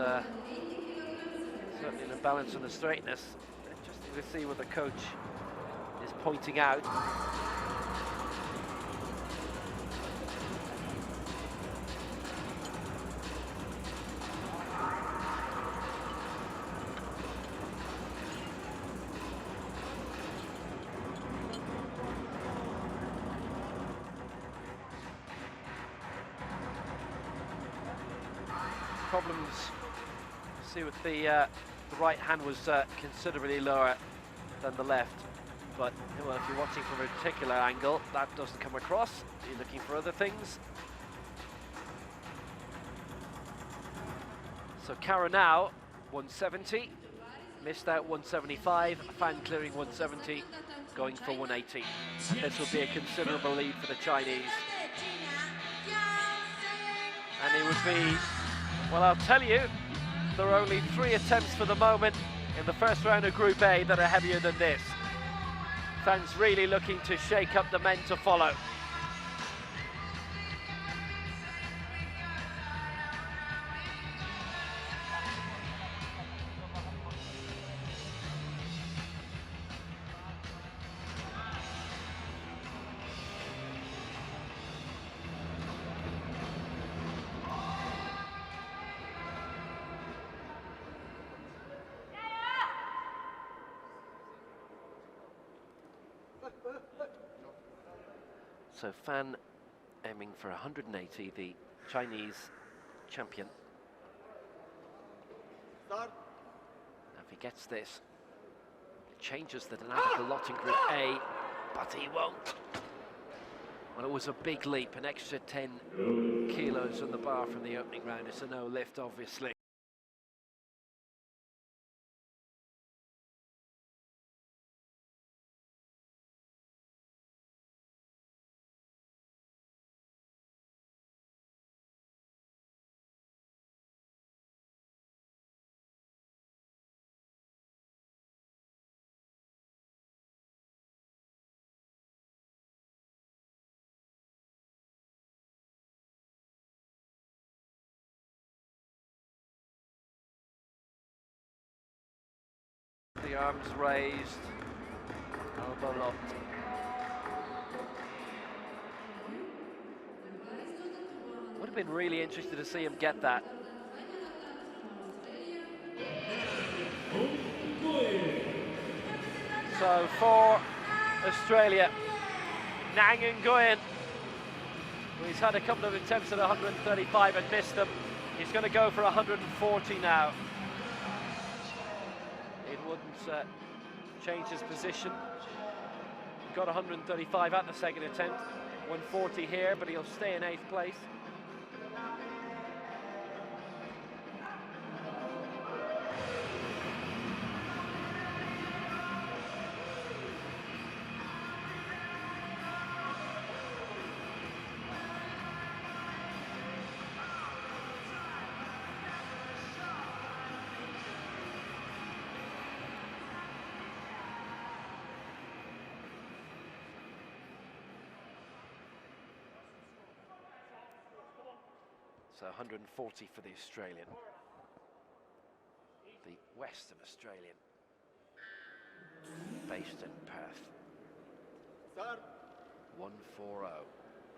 certainly an imbalance on the straightness. Interesting to see what the coach is pointing out. Problems, see with the right hand was considerably lower than the left, but well, if you're watching from a particular angle, that doesn't come across. You're looking for other things. So Carra now 170, missed out 175, Fan clearing 170, going for 180. And this will be a considerable lead for the Chinese. And it would be, well, I'll tell you, there are only 3 attempts for the moment in the first round of Group A that are heavier than this. Fan's really looking to shake up the men to follow. So Fan aiming for 180, the Chinese champion. Start. Now if he gets this, it changes the dynamic a lot in Group A, but he won't. Well, it was a big leap, an extra 10 kilos on the bar from the opening round. It's a no lift, obviously. the arms raised, elbow locked. Would have been really interested to see him get that. So for Australia, Nguyen, he's had a couple of attempts at 135 and missed them. He's going to go for 140 now. It wouldn't change his position. He got 135 at the second attempt, 140 here, but he'll stay in 8th place. So 140 for the Australian, the Western Australian, based in Perth. Start. 140.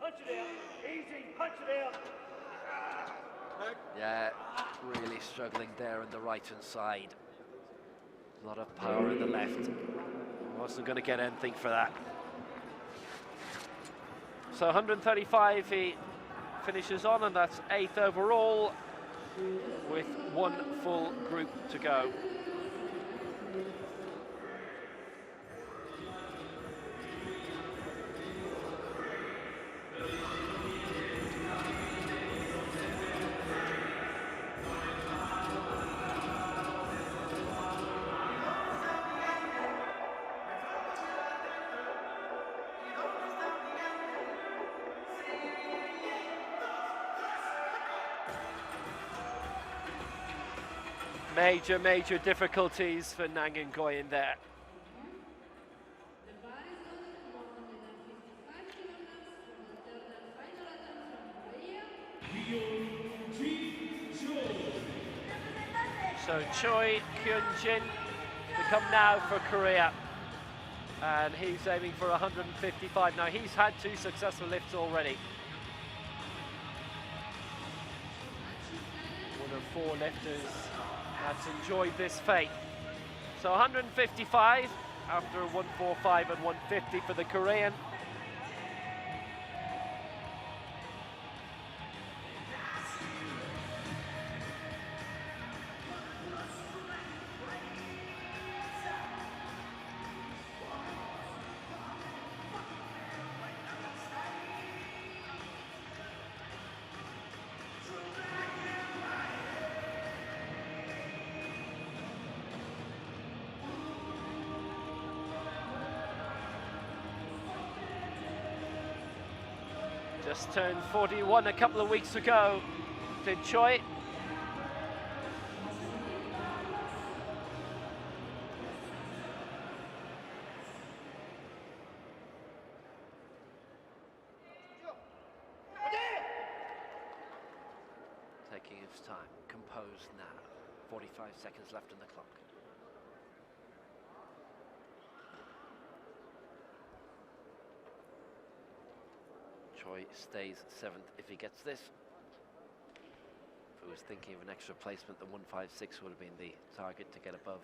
Punch it out. Easy. Punch it out. Back. Yeah, really struggling there on the right-hand side. A lot of power in the left. Wasn't going to get anything for that. So 135 he finishes on, and that's 8th overall with 1 full group to go. Major difficulties for Nguyen there. The bar is loaded to 155 kilograms for the third and final attempt from Korea. Representante. So Choi, Keun to come now for Korea, and he's aiming for 155. Now he's had 2 successful lifts already. 1 of 4 lifters that's enjoyed this fate. So 155 after 145 and 150 for the Korean. Just turned 41 a couple of weeks ago, did Choi. Taking his time, composed now. 45 seconds left on the clock. Choi stays 7th if he gets this. If he was thinking of an extra placement, the 156 would have been the target to get above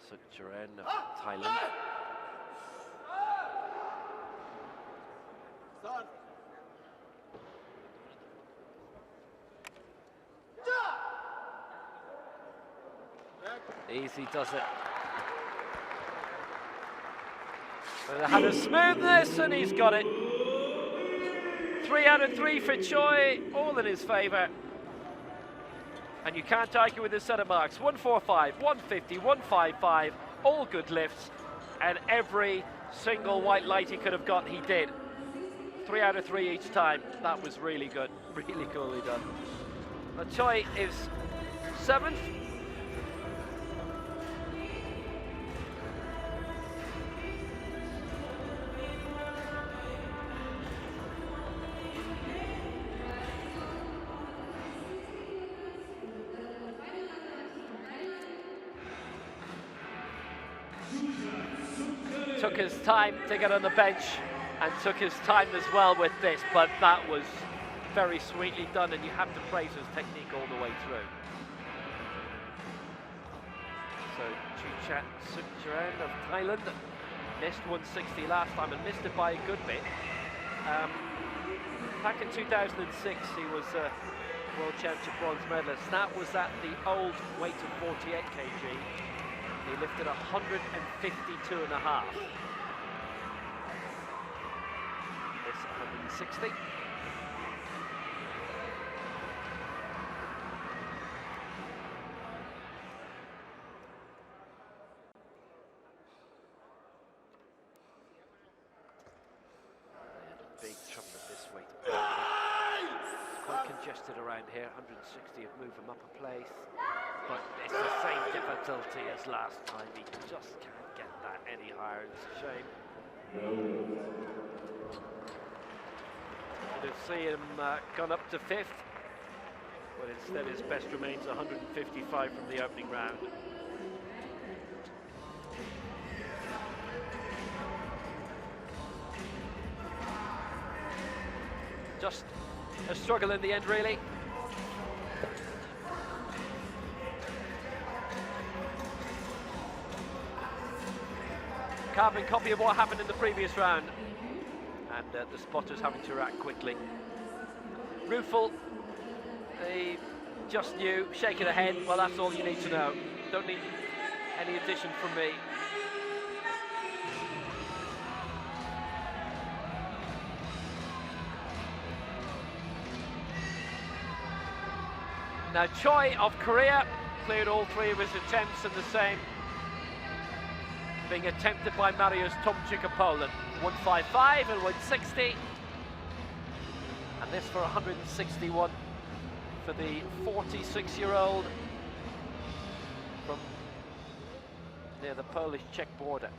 Sukjarern of Thailand. Start. Back. Easy does it. But it had a smoothness, and he's got it. 3 out of 3 for Choi, all in his favour. And you can't argue with his set of marks. 145, 150, 155, all good lifts. And every single white light he could have got, he did. 3 out of 3 each time. That was really good, really coolly done. But Choi is 7th. took his time to get on the bench and took his time as well with this, but that was very sweetly done, and you have to praise his technique all the way through. So Choochat Sukjarern of Thailand missed 160 last time and missed it by a good bit. Back in 2006 he was a World Championship bronze medalist. That was at the old weight of 48 kg. He lifted 152.5. This 160. Big trouble at this weight. Quite congested around here. 160 would move him up a place, but it's the same difficulty as last time. He just can't get that any higher. It's a shame. You'd have seen him gone up to 5th, but instead his best remains 155 from the opening round. Just a struggle in the end, really. Carbon copy of what happened in the previous round, and the spotters having to react quickly. Rueful, they just knew, shaking a head. Well, that's all you need to know. Don't need any addition from me. Now Choi of Korea cleared all 3 of his attempts, and the same being attempted by Mariusz Tomczyk of Poland. 155 and 160. And this for 161 for the 46-year-old from near the Polish-Czech border.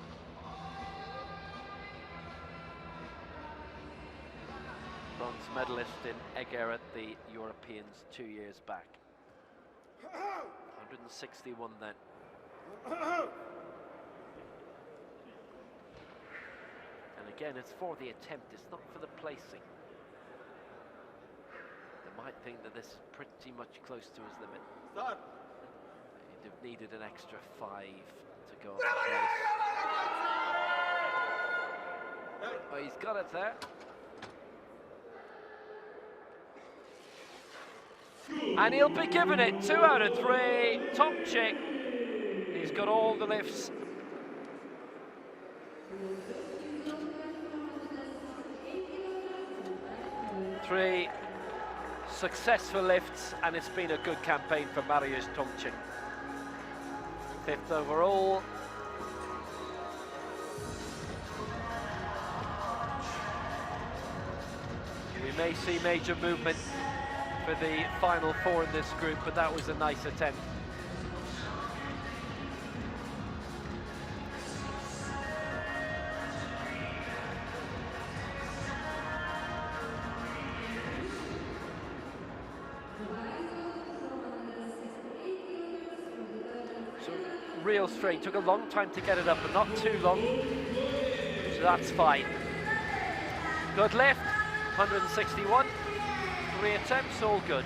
Bronze medalist in Eger at the Europeans 2 years back. 161 then. And again, it's for the attempt, it's not for the placing. They might think that this is pretty much close to his limit. He'd have needed an extra 5 to go up the place. Oh, he's got it there. And he'll be given it. 2 out of 3. Tomczyk. He's got all the lifts. Three successful lifts, and it's been a good campaign for Mariusz Tomczyk. 5th overall. We may see major movement for the final 4 in this group, but that was a nice attempt. So real straight, took a long time to get it up, but not too long, so that's fine. Good lift, 161. 3 attempts, all good.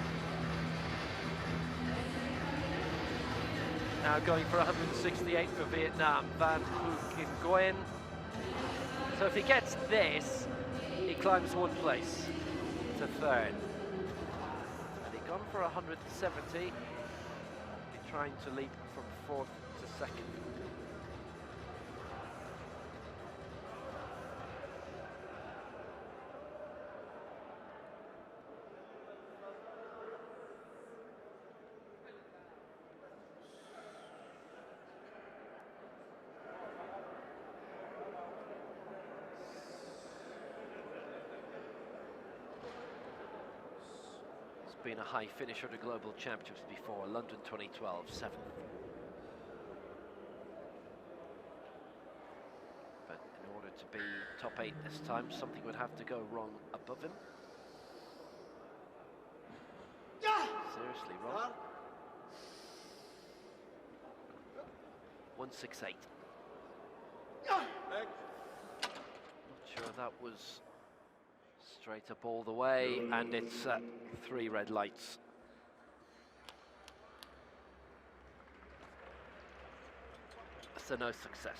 Now going for 168 for Vietnam, Phuc in Nguyen. So if he gets this, he climbs 1 place to 3rd. And he's gone for 170. He's trying to leap from 4th to 2nd. Been a high finisher at the Global Championships before, London 2012, 7th. But in order to be top 8 this time, something would have to go wrong above him. Seriously wrong. 168. that was straight up all the way, and it's 3 red lights. So no success.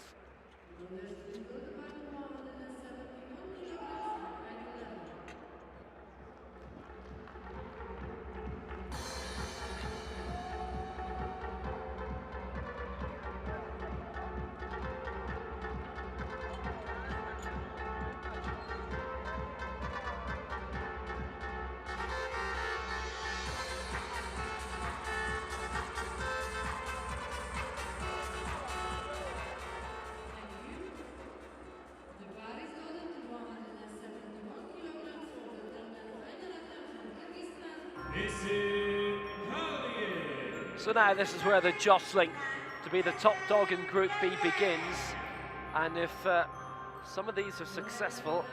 So now this is where the jostling to be the top dog in Group B begins, and if some of these are successful,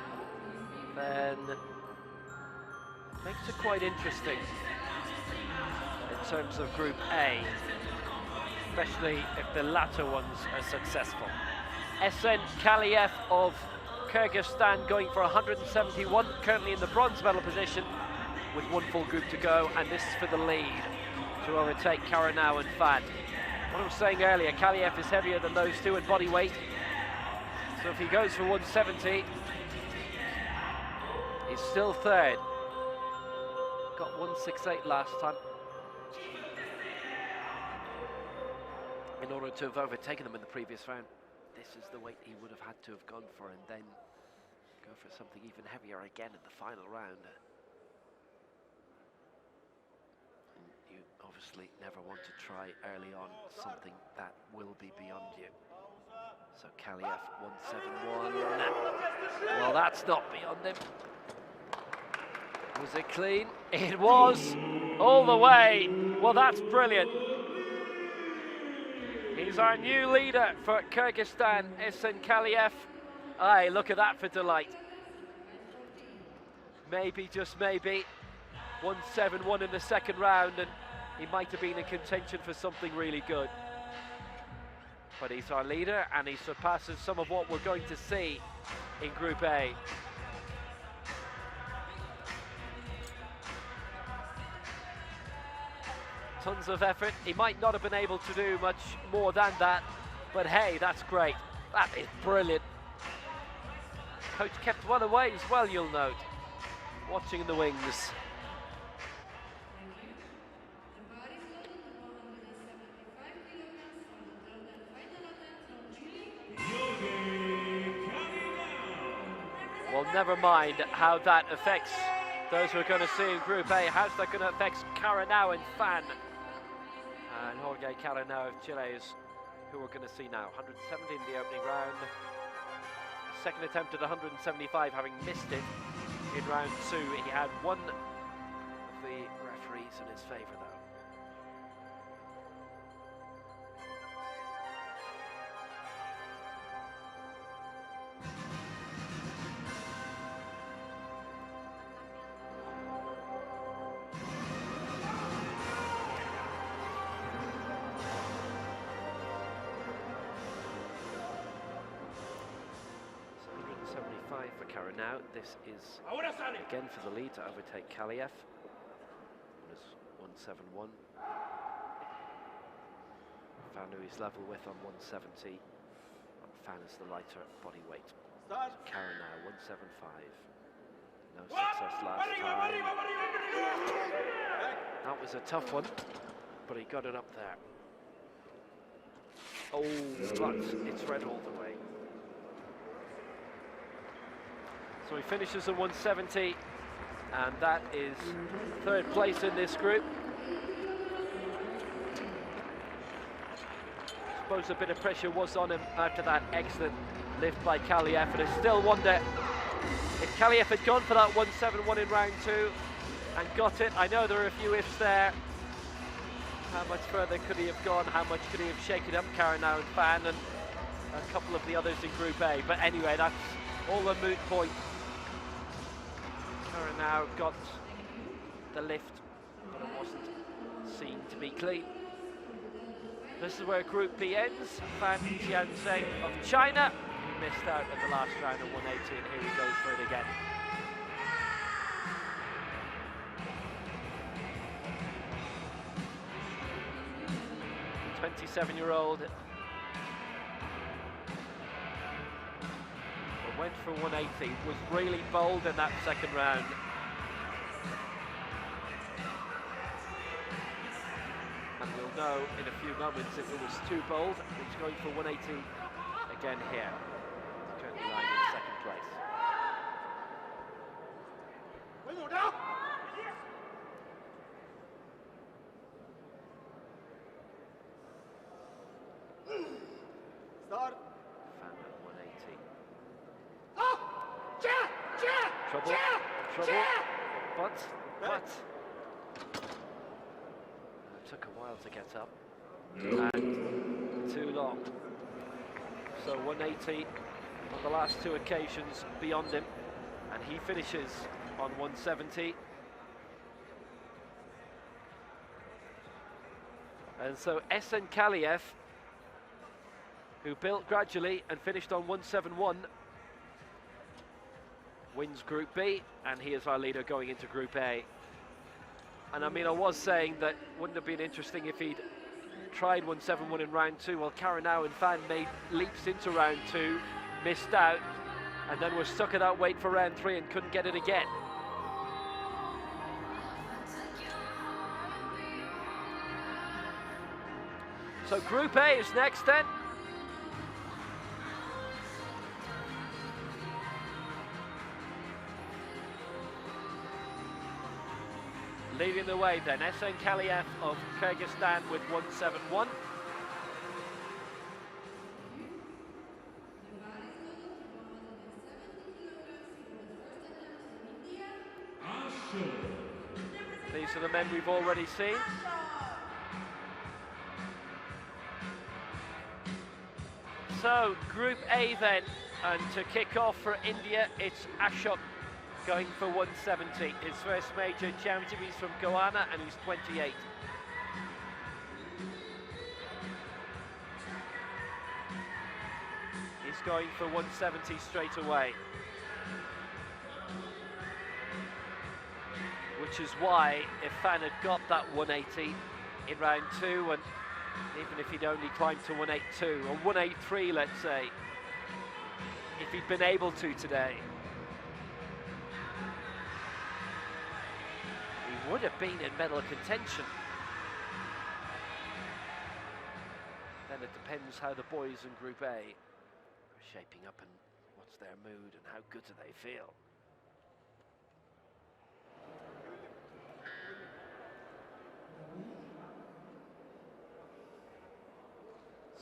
then it makes it quite interesting in terms of Group A, especially if the latter ones are successful. Esen Kaliev of Kyrgyzstan going for 171, currently in the bronze medal position with 1 full group to go, and this is for the lead to overtake Carra now and Phuc. What I was saying earlier, Kaliev is heavier than those two in body weight, so if he goes for 170, he's still third. Got 168 last time. In order to have overtaken them in the previous round, this is the weight he would have had to have gone for, and then go for something even heavier again in the final round. You obviously never want to try early on something that will be beyond you. So Kaliev 171. Well, that's not beyond him. Was it clean? It was all the way. Well, that's brilliant. He's our new leader for Kyrgyzstan, Esen Kaliev. Aye, look at that for delight. Maybe, just maybe, 171 in the second round, and he might have been in contention for something really good. But he's our leader, and he surpasses some of what we're going to see in Group A. Tons of effort. He might not have been able to do much more than that, but hey, that's great. That is brilliant. Coach kept well away as well, you'll note. Watching the wings. Well, never mind how that affects those we're going to see in Group A. How's that going to affect Carra now and Phuc? And Jorge Carra now of Chile is who we're going to see now. 170 in the opening round. Second attempt at 175, having missed it in round 2. He had one of the referees in his favour, though. For Carra now. This is again for the lead to overtake Kaliev. It was 171. Phuc who he's level with on 170. Phuc is the lighter body weight. So Carra now 175. No success last time. That was a tough one, but he got it up there. Oh, but it's red all the way. So he finishes at 170, and that is third place in this group. I suppose a bit of pressure was on him after that excellent lift by Kaliev, and I still wonder if Kaliev had gone for that 171 in round 2 and got it. I know there are a few ifs there. How much further could he have gone? How much could he have shaken up Carra now and Phuc, and a couple of the others in Group A? But anyway, that's all a moot point. Carra now got the lift, but it wasn't seen to be clean. This is where Group B ends. Phuc Tianzheng of China missed out at the last round of 180, and here he goes for it again. 27-year-old went for 180, was really bold in that second round. And we'll know in a few moments if it was too bold. He's going for 180 again here. He's currently lying in second place. Start. Fan at 180. Trouble, but it took a while to get up, and too long. So 180 on the last two occasions beyond him, and he finishes on 170. And so Esen Kaliev, who built gradually and finished on 171, wins Group B, and he is our leader going into Group A. And I mean, I was saying that wouldn't have been interesting if he'd tried 171 in round two. Well, Carra now and Fan made leaps into round two, missed out, and then was stuck at that weight for round three and couldn't get it again. So Group A is next then. Leading the way then, Esen Kaliev of Kyrgyzstan with 171. Ashok. These are the men we've already seen. So, Group A then, and to kick off for India, it's Ashok going for 170. His first major championship. He's from Goanna and he's 28. He's going for 170 straight away. Which is why, if Fan had got that 180 in round two, and even if he'd only climbed to 182 or 183, let's say, if he'd been able to today, he would have been in medal contention. Then it depends how the boys in Group A are shaping up and what's their mood and how good do they feel.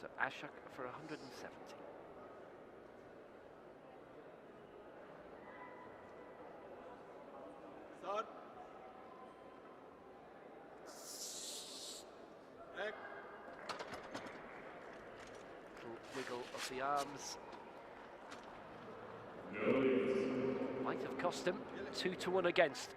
So Ashok for 170. Start. Back. Little wiggle of the arms. No. Might have cost him 2-1 against.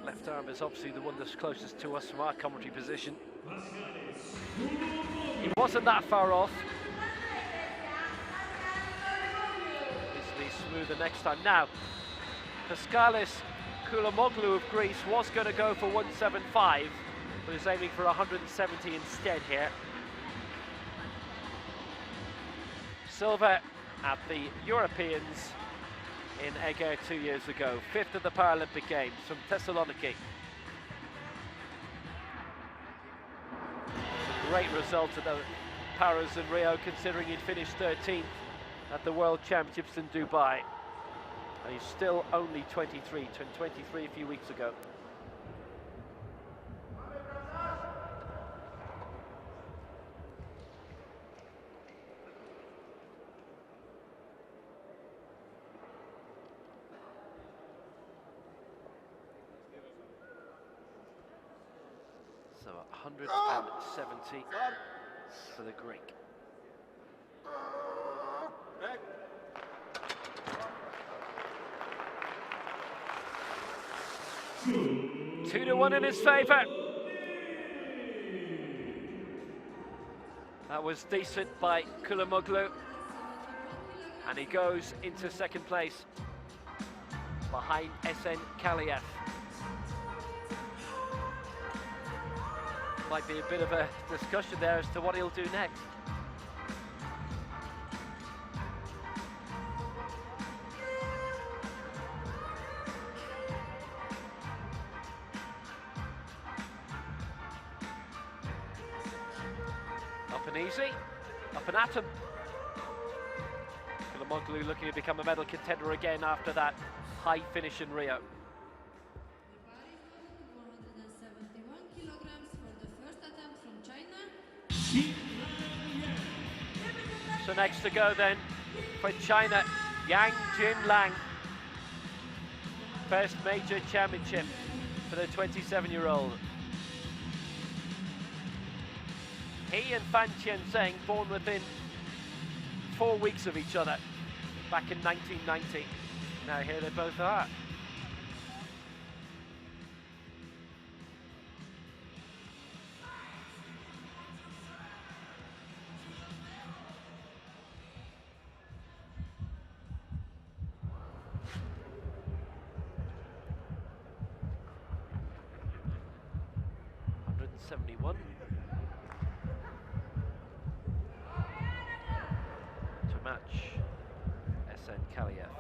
Left arm is obviously the one that's closest to us from our commentary position. He wasn't that far off. Easily smoother next time. Now, Paschalis Kouloumoglou of Greece was going to go for 175, but is aiming for 170 instead here. Silver at the Europeans in Arangeh 2 years ago, 5th at the Paralympic Games from Thessaloniki. Great result at the Paras in Rio, considering he'd finished 13th at the World Championships in Dubai. And he's still only 23, turned 23 a few weeks ago. So 170 for the Greek. 2-1 in his favour. That was decent by Kouloumoglou. And he goes into second place behind Esen Kaliev. Might be a bit of a discussion there as to what he'll do next. Up and easy, up and at him. Kouloumoglou looking to become a medal contender again after that high finish in Rio. So next to go then for China, Jinglang. First major championship for the 27-year-old. He and Fan Qianzheng born within 4 weeks of each other back in 1990. Now here they both are. To match Esen Kaliev.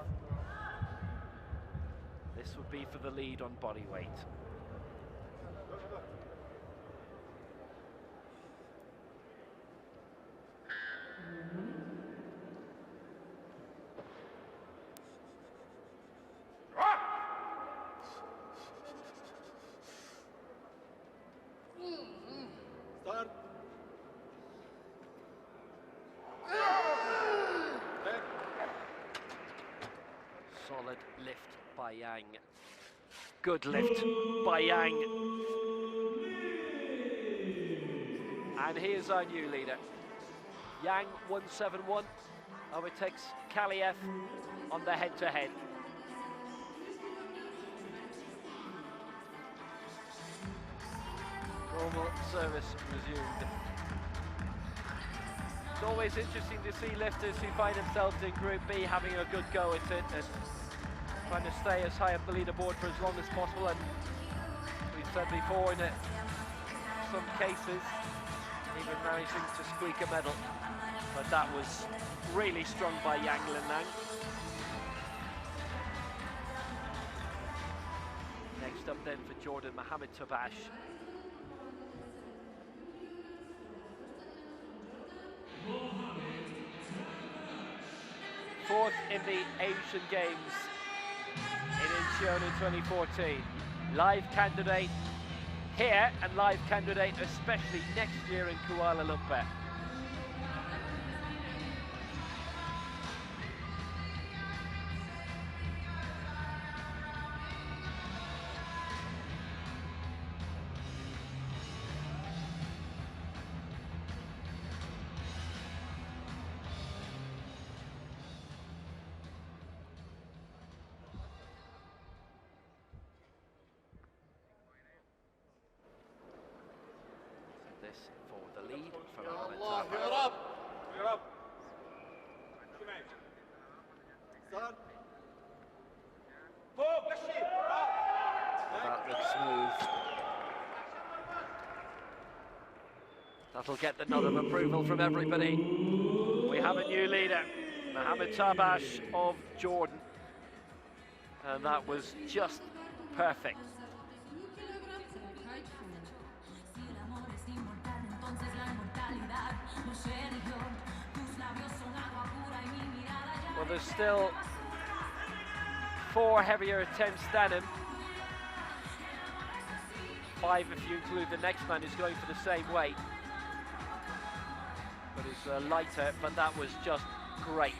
This would be for the lead on body weight. Start. Solid lift by Yang. Good lift by Yang. And here's our new leader. Yang 171 overtakes Kaliev on the head-to-head. Normal service resumed. It's always interesting to see lifters who find themselves in Group B having a good go at it and trying to stay as high up the leaderboard for as long as possible. And we've said before, in some cases, even managing to squeak a medal. But that was really strong by Yang Linlang. Next up then for Jordan, Mohammad Tarbash. Fourth in the Asian Games in Incheon in 2014. Live candidate here and live candidate especially next year in Kuala Lumpur. This for the lead from Mohammad Tarbash. That looks smooth. That'll get the nod of approval from everybody. We have a new leader, Mohammad Tarbash of Jordan. And that was just perfect. Well, there's still 4 heavier attempts than him. 5 if you include the next man who's going for the same weight. But is lighter, but that was just great.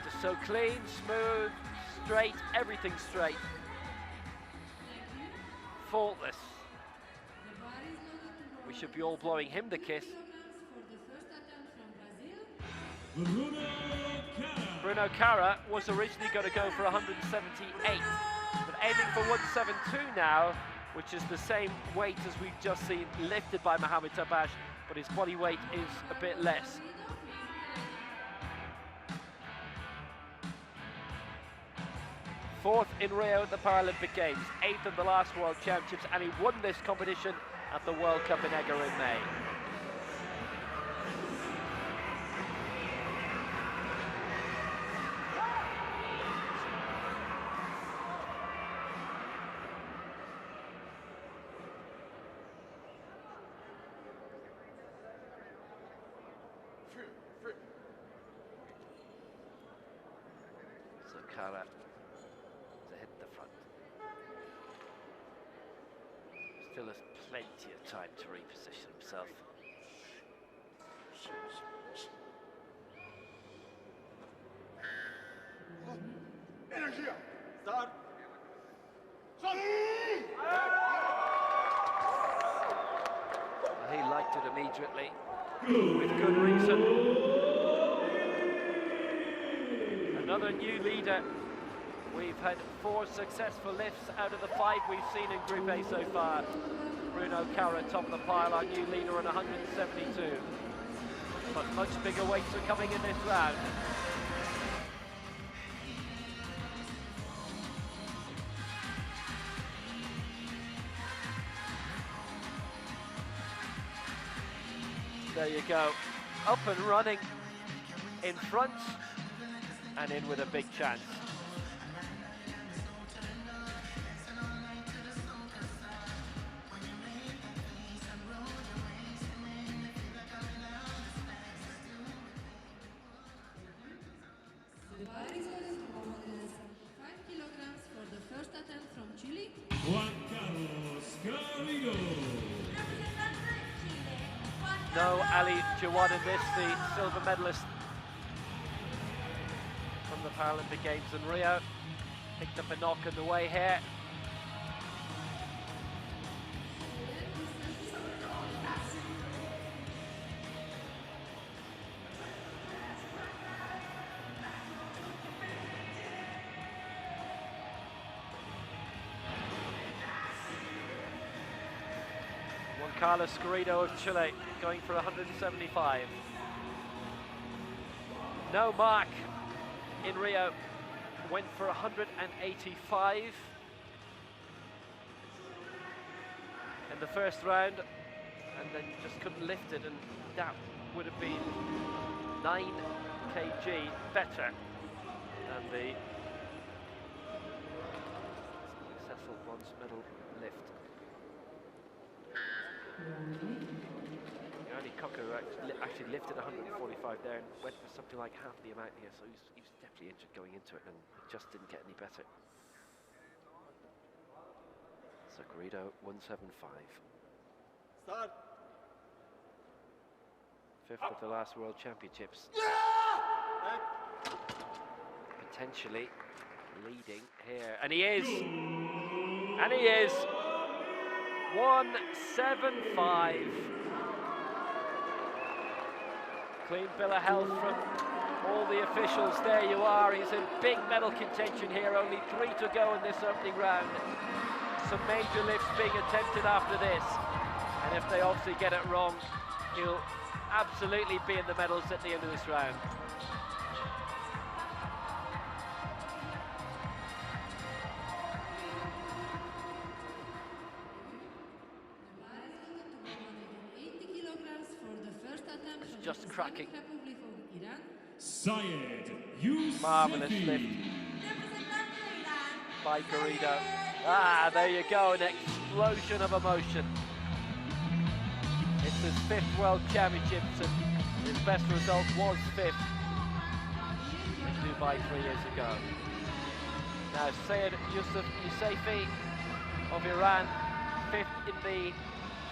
Just so clean, smooth, straight, everything straight. Faultless. should be all blowing him the kiss. For the first attempt from Brazil. Bruno Carra was originally going to go for 178, but aiming for 172 now, which is the same weight as we've just seen lifted by Mohammad Tarbash, but his body weight is a bit less. Fourth in Rio at the Paralympic Games, eighth in the last World Championships, and he won this competition at the World Cup in Eger in May. So Carra to hit the front. Still has plenty of time to reposition himself. Energia! Start! He liked it immediately, with good reason. Another new leader. We've had 4 successful lifts out of the 5 we've seen in Group A so far. Bruno Carra top of the pile, our new leader on 172. But much bigger weights are coming in this round. There you go, up and running in front and in with a big chance. The bar is going to 175 kilograms for the first attempt from Chile. Juan Garrido. No Ali Juan in this, the silver medalist from the Paralympic Games in Rio. Picked up a knock on the way here. Garrido of Chile going for 175. No mark in Rio, went for 185 in the first round and then just couldn't lift it, and that would have been 9 kg better than the successful bronze medal lift. Actually lifted 145 there and went for something like half the amount here, so he was definitely injured going into it and it just didn't get any better. So Garrido 175. Start! 5th of the last World Championships. Potentially leading here, and he is! And he is! 175. Clean bill of health from all the officials. There you are. He's in big medal contention here. Only 3 to go in this opening round. Some major lifts being attempted after this. And if they obviously get it wrong, he'll absolutely be in the medals at the end of this round. Just cracking. Seyed, Yousefi. Marvellous lift by Garrido. Ah, there you go, an explosion of emotion. It's his 5th World Championships and his best result was 5th in Dubai 3 years ago. Now Seyed Yousefi of Iran, 5th in the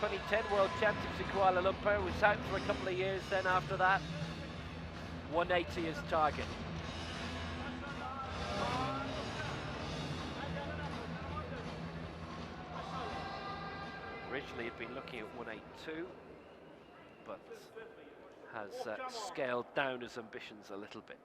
2010 World Championships in Kuala Lumpur, was out for a couple of years then after that. 180 is target. originally had been looking at 182, but has scaled down his ambitions a little bit.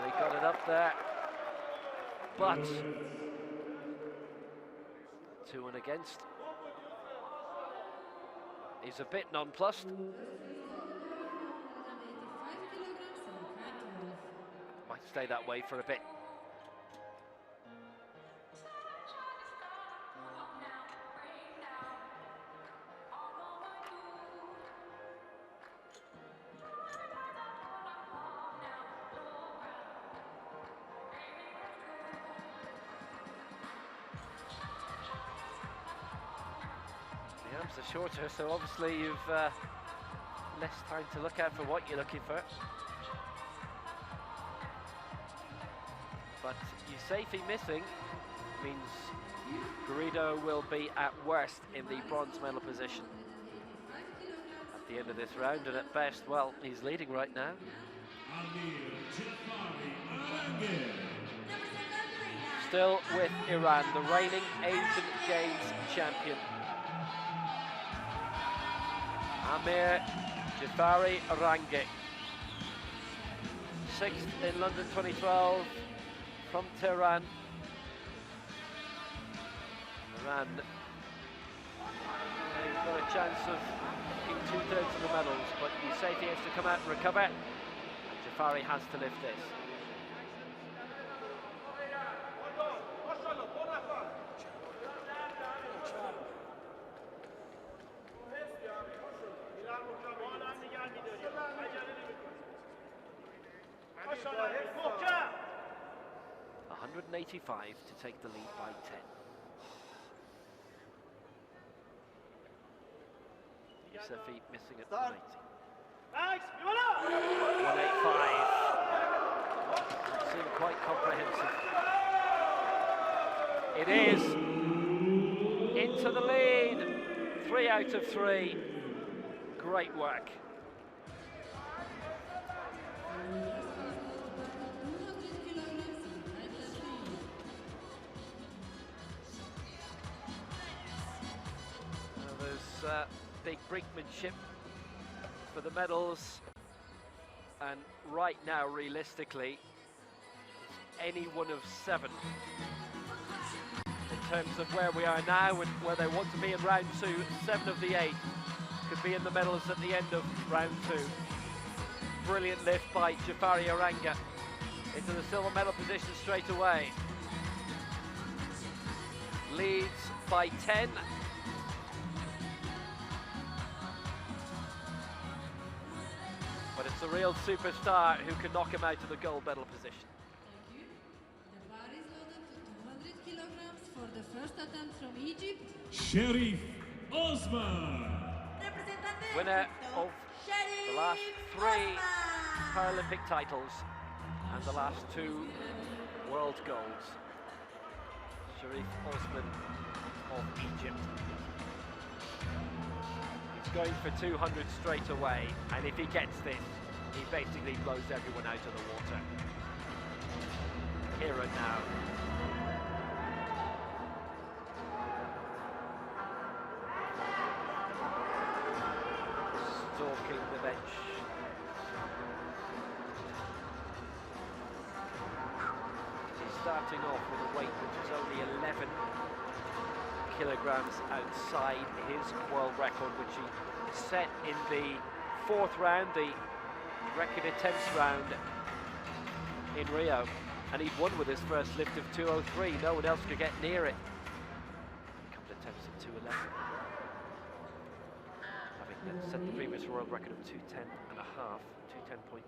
They got it up there, but 2 and against. He's a bit nonplussed. Might stay that way for a bit. The arms are shorter, so obviously you've less time to look out for what you're looking for. But Yousefi missing means Garrido will be at worst in the bronze medal position at the end of this round, and at best, well, he's leading right now. Amir, Jafari, Arangeh. Still with Iran, the reigning Asian Games champion. Amir, Jafari, Arangeh. 6th in London 2012 from Tehran. Iran, they've got a chance of taking 2/3 of the medals, but Yousefi has to come out and recover, and Jafari has to lift this. Choi! 185 to take the lead by 10. Yousefi missing at 180. 185. Seemed quite comprehensive. It is into the lead. 3 out of 3. Great work. There's big brinkmanship for the medals, and right now, realistically, any one of 7 in terms of where we are now and where they want to be in round 2. 7 of the 8 could be in the medals at the end of round 2. Brilliant lift by Jafari Arangeh into the silver medal position straight away. Leads by 10. But it's a real superstar who can knock him out of the gold medal position. Thank you. The bar is loaded to 200 kilograms for the first attempt from Egypt. Sherif, Osman. Winner of the last 3 Paralympic titles and the last 2 world golds. Sherif Osman of Egypt. He's going for 200 straight away, and if he gets this, he basically blows everyone out of the water. Here and now. Stalking the bench. He's starting off with a weight which is only 11 kilograms outside his world record, which he set in the 4th round, the record attempts round in Rio, and he'd won with his first lift of 203. No one else could get near it. A couple of attempts at 211. Having set the previous world record of 210.5, 210.5,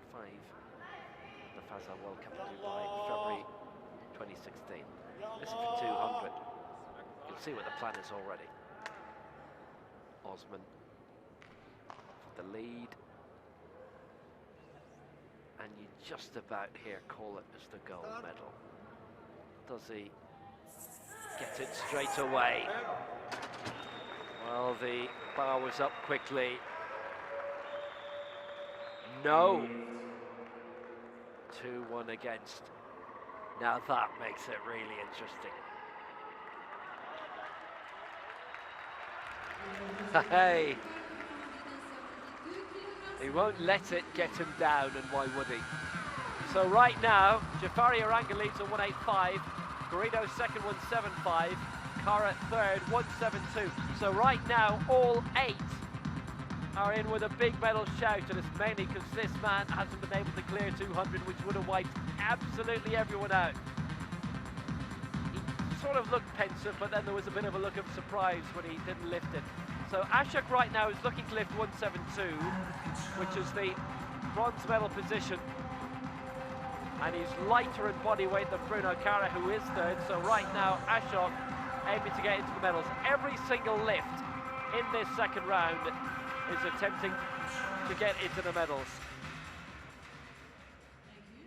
the Fazal World Cup in Dubai in February 2016. This is for 200. You'll see what the plan is already. Osman for the lead. And you just about here call it as the gold medal. Does he get it straight away? Well, the bar was up quickly. No. 2-1 against. Now that makes it really interesting. Hey. He won't let it get him down, and why would he? So right now, Jafari Arangeh leads at 185, Garrido second 175, Carra third 172. So right now, all 8 are in with a big medal shout, and it's mainly because this man hasn't been able to clear 200, which would have wiped absolutely everyone out. He sort of looked pensive, but then there was a bit of a look of surprise when he didn't lift it. So Ashok right now is looking to lift 172, which is the bronze medal position. And he's lighter in body weight than Bruno Carra, who is third. So right now, Ashok aiming to get into the medals. Every single lift in this second round is attempting to get into the medals. Thank you.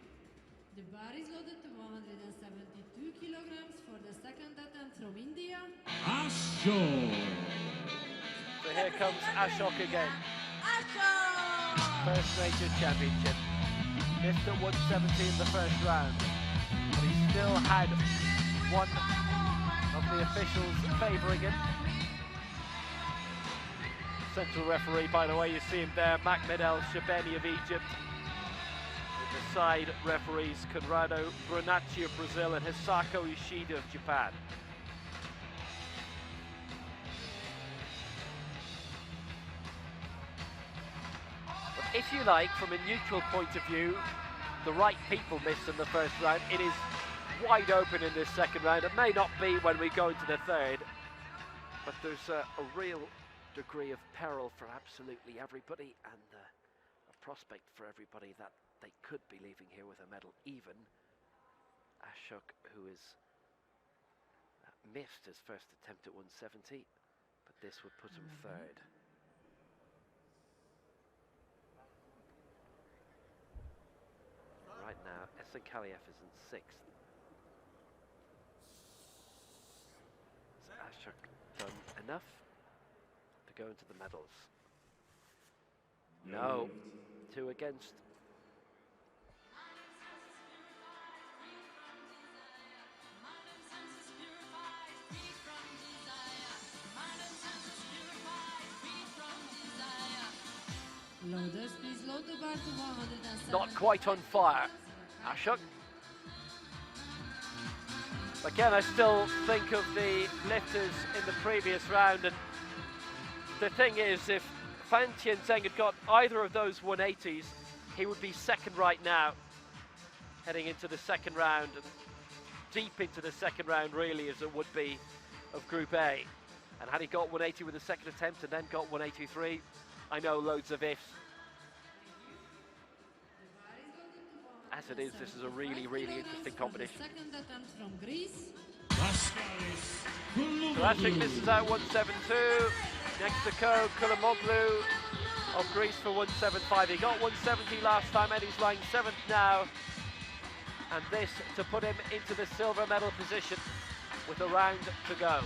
The bar is loaded to 172 kilograms for the second attempt from India. Ashok. So here comes Ashok again. Ashok! First major championship. Missed at 170 in the first round, but he still had one of the officials favouring him. Central referee, by the way, you see him there, Mahmoud El Shabani of Egypt. With the side referees, Conrado Brunacci of Brazil and Hisako Ishida of Japan. But if you like, from a neutral point of view, the right people missed in the first round. It is wide open in this second round. It may not be when we go into the third, but there's a real degree of peril for absolutely everybody, and a prospect for everybody that they could be leaving here with a medal. Even Ashok, who is missed his first attempt at 170, but this would put him third. Right now, Esen Kaliev is in 6th. Has Ashok done enough to go into the medals? No. 2 against. Loaders, please load the bar to 107. Not quite on fire, Ashok. Again, I still think of the lifters in the previous round, and the thing is, if Fan Tianzeng had got either of those 180s, he would be second right now, heading into the second round, and deep into the second round, really, as it would be of Group A. And had he got 180 with the second attempt and then got 183, I know loads of ifs. As it is, this is a really, really interesting competition. Second attempt from Greece. Paschalis. So Ashok misses out 172. Next to Kouloumoglou of Greece for 175. He got 170 last time, and he's lying 7th now. And this to put him into the silver medal position with a round to go.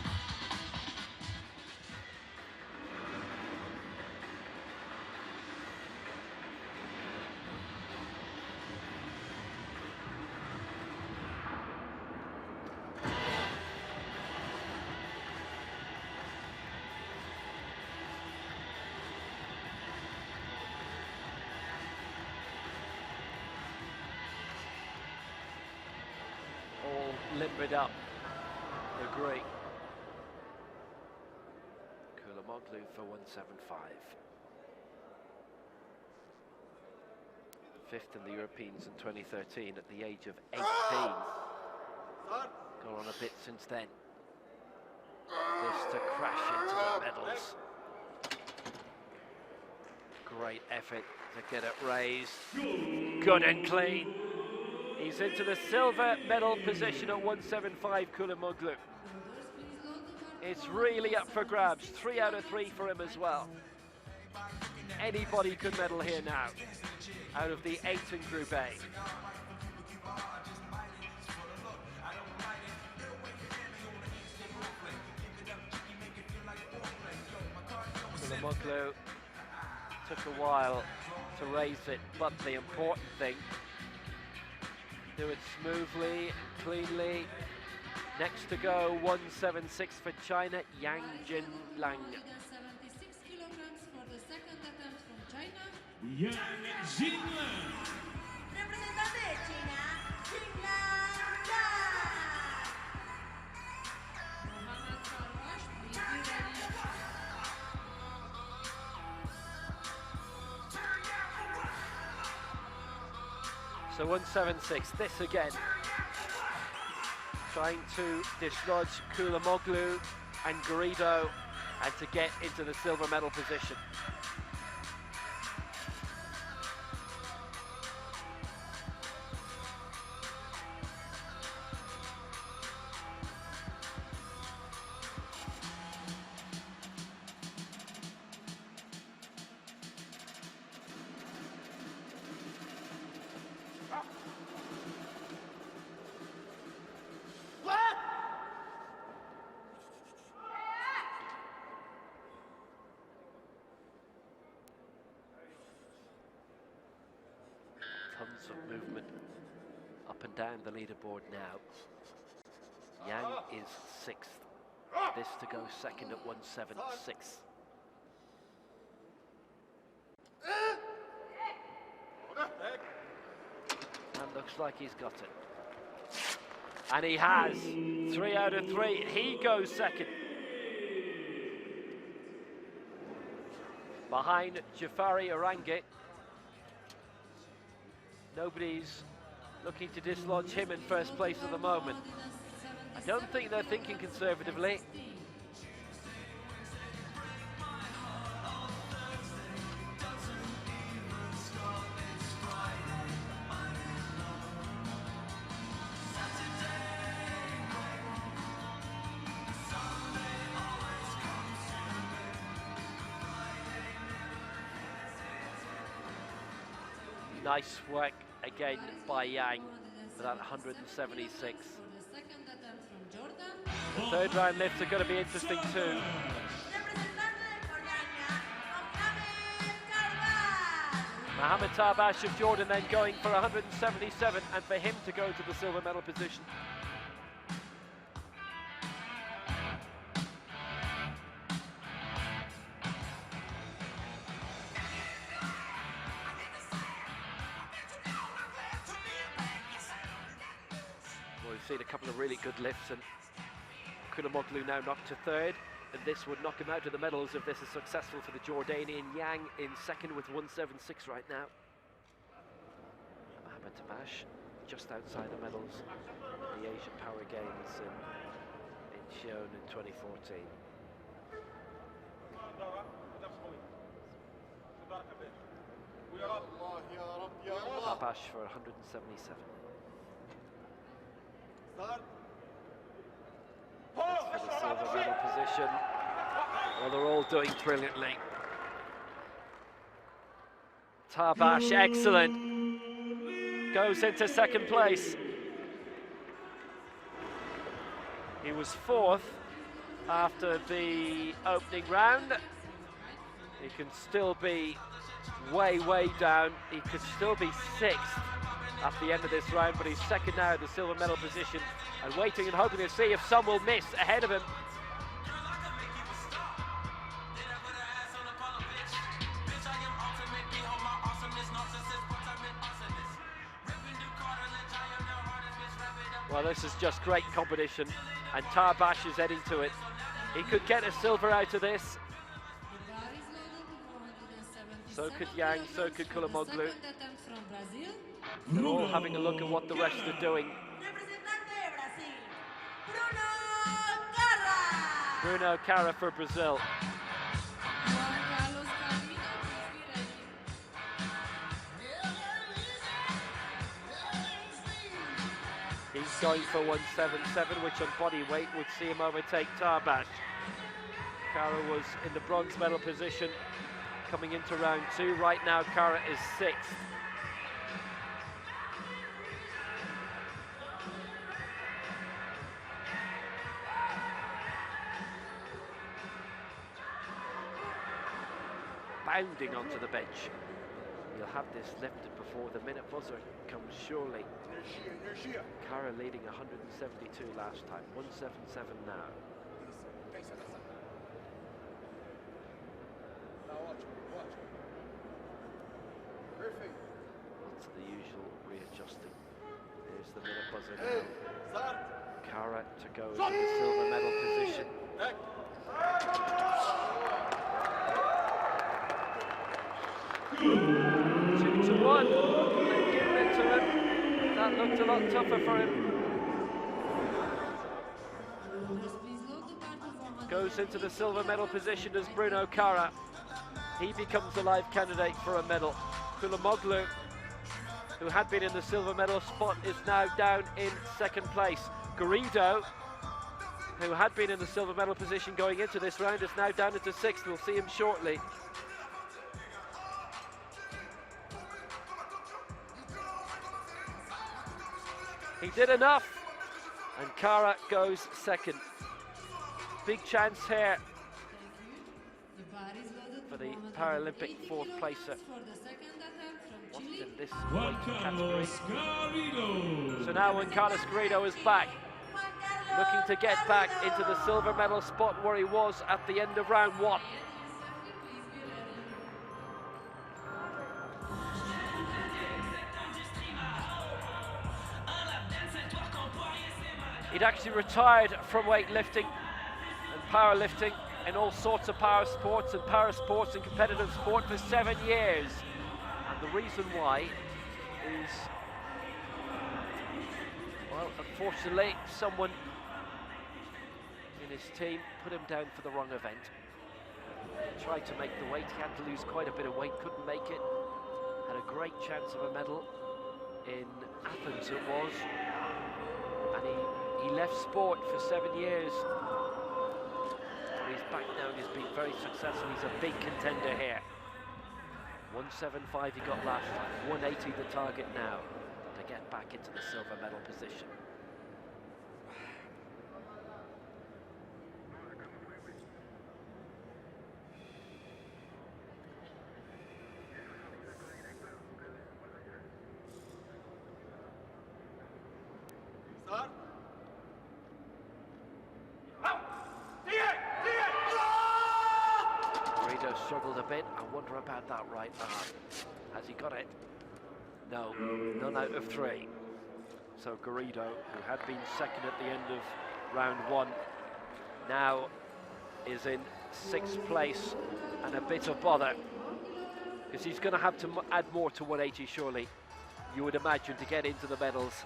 Limbered up, agree. Kouloumoglou for 175. 5th in the Europeans in 2013 at the age of 18. Gone on a bit since then. This to crash into the medals. Great effort to get it raised. Good and clean. He's into the silver medal position at 175, Kouloumoglou. It's really up for grabs. 3 out of 3 for him as well. Anybody could medal here now, out of the 8 in Group A. Kouloumoglou. Took a while to raise it, but the important thing, do it smoothly and cleanly. Next to go, 176 for China, Jinglang. 176 kilograms for the second attempt from China. Jinglang. Representante de China, Jinglang. Mohammad Tarbash, please be ready. So 176, this again. Trying to dislodge Kouloumoglou and Garrido and to get into the silver medal position. Tons of movement up and down the leaderboard now. Yang is 6th. This to go second at 176. And looks like he's got it. And he has. 3 out of 3. He goes second. Behind Jafari, Arangeh. Nobody's looking to dislodge him in first place at the moment. I don't think they're thinking conservatively. Nice work again by Yang for that 176. The third round lifts are going to be interesting too. Mohammad Tarbash of Jordan then going for 177, and for him to go to the silver medal position. We've seen a couple of really good lifts, and Kouloumoglou now knocked to third, and this would knock him out of the medals if this is successful for the Jordanian. Yang in second with 176 right now. Mohammad Tarbash just outside the medals in the Asian Power Games in Keun in 2014. Tarbash for 177. For the silver medal position. Well, they're all doing brilliantly. Tarbash, excellent. Goes into second place. He was 4th after the opening round. He can still be way, way down. He could still be 6th at the end of this round, but he's second now at the silver medal position, and waiting and hoping to see if some will miss ahead of him. Well, this is just great competition, and Tarbash is heading to it. He could get a silver out of this. So could Yang, so could Kouloumoglou. They're all having a look at what the rest are doing. Bruno Carra for Brazil. He's going for 177, which on body weight would see him overtake Tarbash. Carra was in the bronze medal position coming into round 2. Right now, Carra is 6th. pounding onto the bench. He'll have this lifted before the minute buzzer comes, surely. Carra leading 172 last time, 177 now. It's the usual readjusting. Here's the minute buzzer now. Carra to go into the silver medal position. 2-1. They've given it to him. That looked a lot tougher for him. Goes into the silver medal position as Bruno Carra. He becomes a live candidate for a medal. Kouloumoglou, who had been in the silver medal spot, is now down in second place. Garrido, who had been in the silver medal position going into this round, is now down into sixth. We'll see him shortly. He did enough, and Carra goes second. Big chance here for the Paralympic fourth placer. Wasn't in this weight category. So now when Garrido is back, looking to get back into the silver medal spot where he was at the end of round one. He'd actually retired from weightlifting and powerlifting in all sorts of power sports and para sports and competitive sport for 7 years. And the reason why is, well, unfortunately, someone in his team put him down for the wrong event. He tried to make the weight, he had to lose quite a bit of weight, couldn't make it. Had a great chance of a medal in Athens it was, and he left sport for 7 years. But he's back now and he's been very successful. He's a big contender here. 175 he got last time, 180 the target now to get back into the silver medal position. Struggled a bit. I wonder about that right arm. Has he got it? No, none out of three. So Garrido, who had been second at the end of round one, now is in sixth place and a bit of bother, because he's going to have to add more to 180 surely, you would imagine, to get into the medals.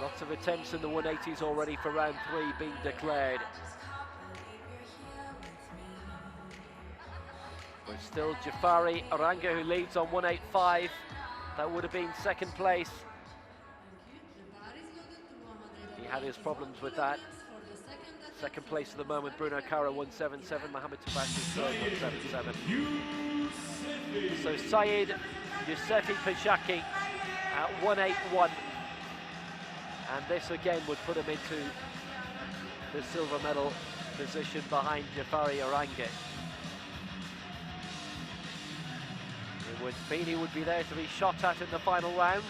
Lots of attempts in the 180s already for round three being declared. But still Jafari, Arangeh, who leads on 185. That would have been second place. He had his problems with that. Second place at the moment, Bruno Carra 177, Mohammad Tarbash is third 177. So Seyed, Yousefi, Phuc at 181. And this again would put him into the silver medal position behind Jafari Arangeh. It would mean he would be there to be shot at in the final round.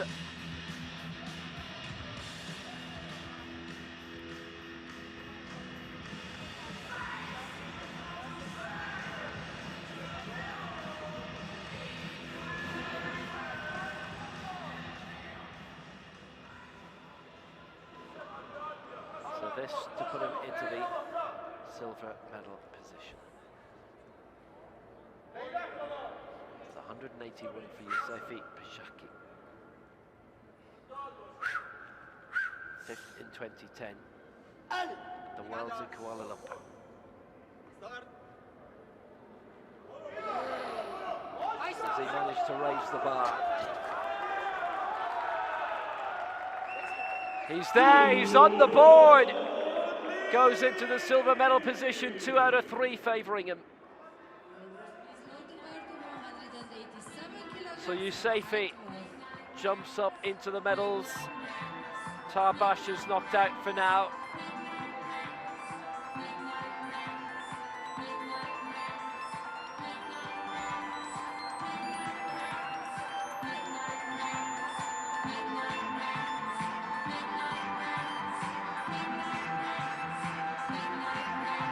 This to put him into the silver medal position. It's 181 for Yousefi, Phuc. Fifth in 2010. The Worlds in Kuala Lumpur. As he managed to raise the bar. He's there, he's on the board. Goes into the silver medal position, 2 out of 3 favouring him. So Yousefi jumps up into the medals Tarbash is knocked out for now.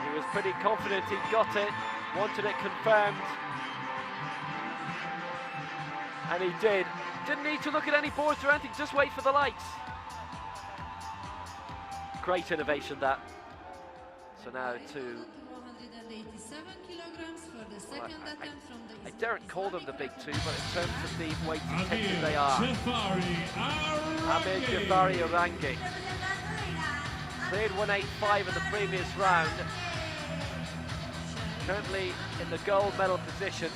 He was pretty confident he got it, wanted it confirmed. And he did. Didn't need to look at any boards or anything, just wait for the lights. Great innovation that. So now to... 187 kilograms for the second attempt from the I daren't call them the big two, but in terms of the weight Amir, intention they are. Jafari, Amir, Arangeh. Jafari, Arangeh. Cleared 185 in the previous round. Currently in the gold medal position.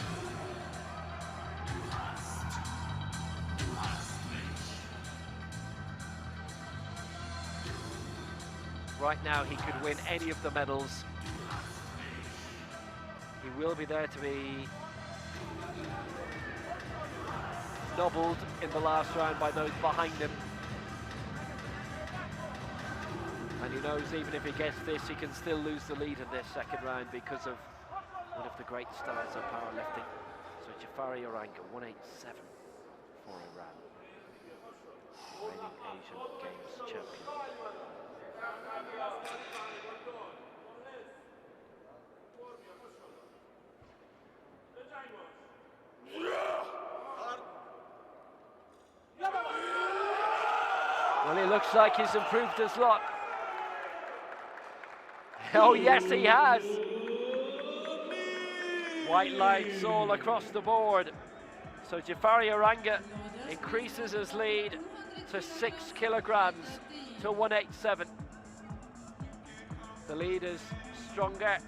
Right now he could win any of the medals. He will be there to be nobbled in the last round by those behind him. And he knows even if he gets this, he can still lose the lead in this second round because of one of the great stars of powerlifting. So Jafari Arangeh, 187 for Iran. Reigning Asian Games champion. Well, he looks like he's improved his lot. Oh yes, he has. White lights all across the board. So Jafari Arangeh increases his lead to 6 kilograms to 187. The lead is stronger,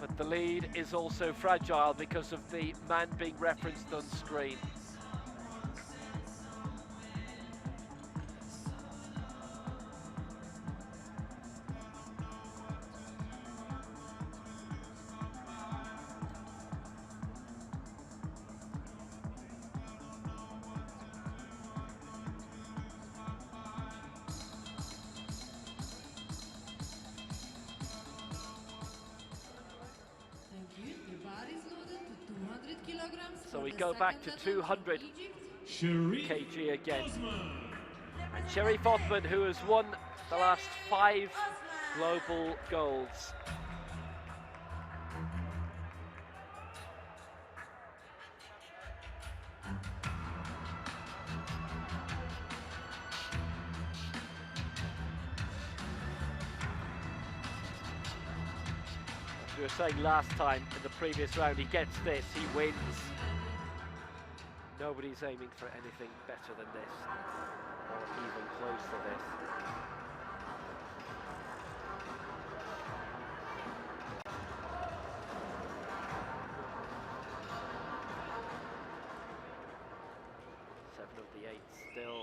but the lead is also fragile because of the man being referenced on screen. So we go back to 200 Sherif kg again. Osman. And Sherif Osman, who has won the last 5 global golds. As we were saying last time, in the previous round, he gets this, he wins. Nobody's aiming for anything better than this, or even close to this. Seven of the 8 still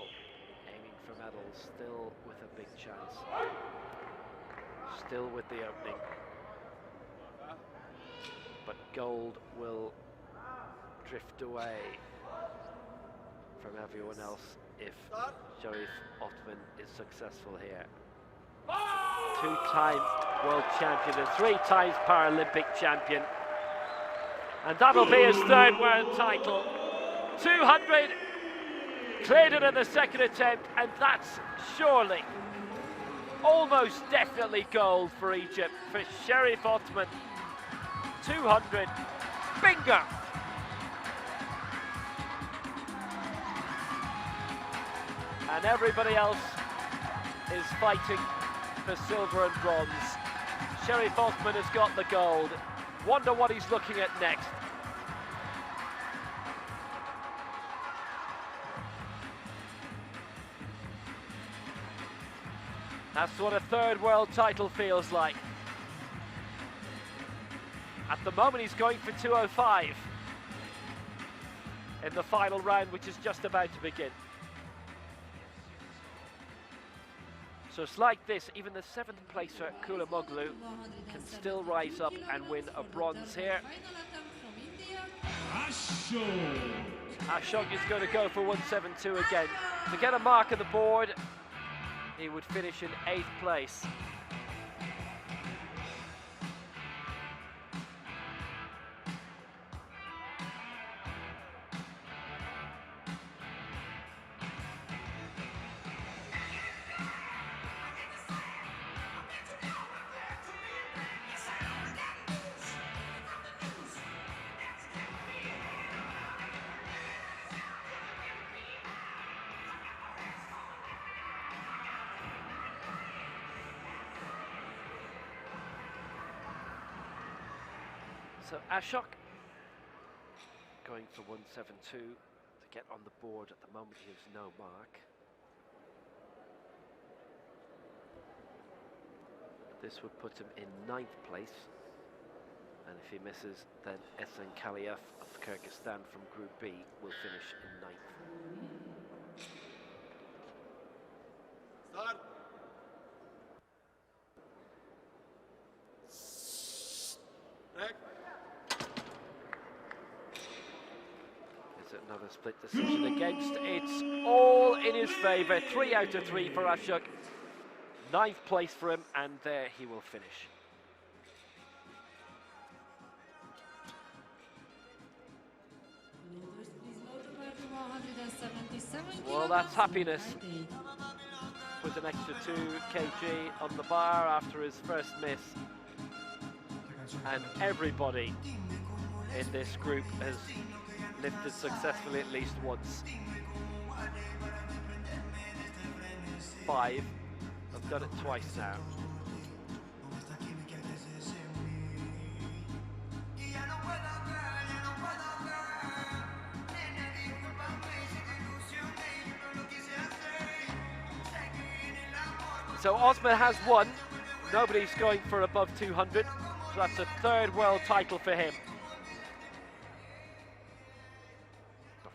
aiming for medals, still with a big chance. Still with the opening. But gold will drift away from everyone else if Sherif Osman is successful here. 2-time world champion and 3 times Paralympic champion. And that'll be his 3rd world title. 200, cleared it in the second attempt, and that's surely, almost definitely gold for Egypt, for Sherif Osman. 200, bingo! And everybody else is fighting for silver and bronze. Sherif Osman has got the gold. Wonder what he's looking at next. That's what a 3rd world title feels like. At the moment he's going for 205 in the final round, which is just about to begin. So it's like this, even the 7th placer, Kouloumoglou, can still rise up and win a bronze here. Ashok. Ashok is going to go for 172 again. To get a mark on the board, he would finish in 8th place. So Ashok going for 172 to get on the board. At the moment he has no mark. This would put him in 9th place, and if he misses, then Esen Kaliev of Kyrgyzstan from Group B will finish in 9th. Start. Another split decision against. It's all in his favour. 3 out of 3 for Ashok. 9th place for him, and there he will finish. Well, that's happiness. Put an extra 2 kg on the bar after his first miss. And everybody in this group has lifted successfully at least once. 5 have done it twice now. So Osman has won. Nobody's going for above 200. So that's a 3rd world title for him.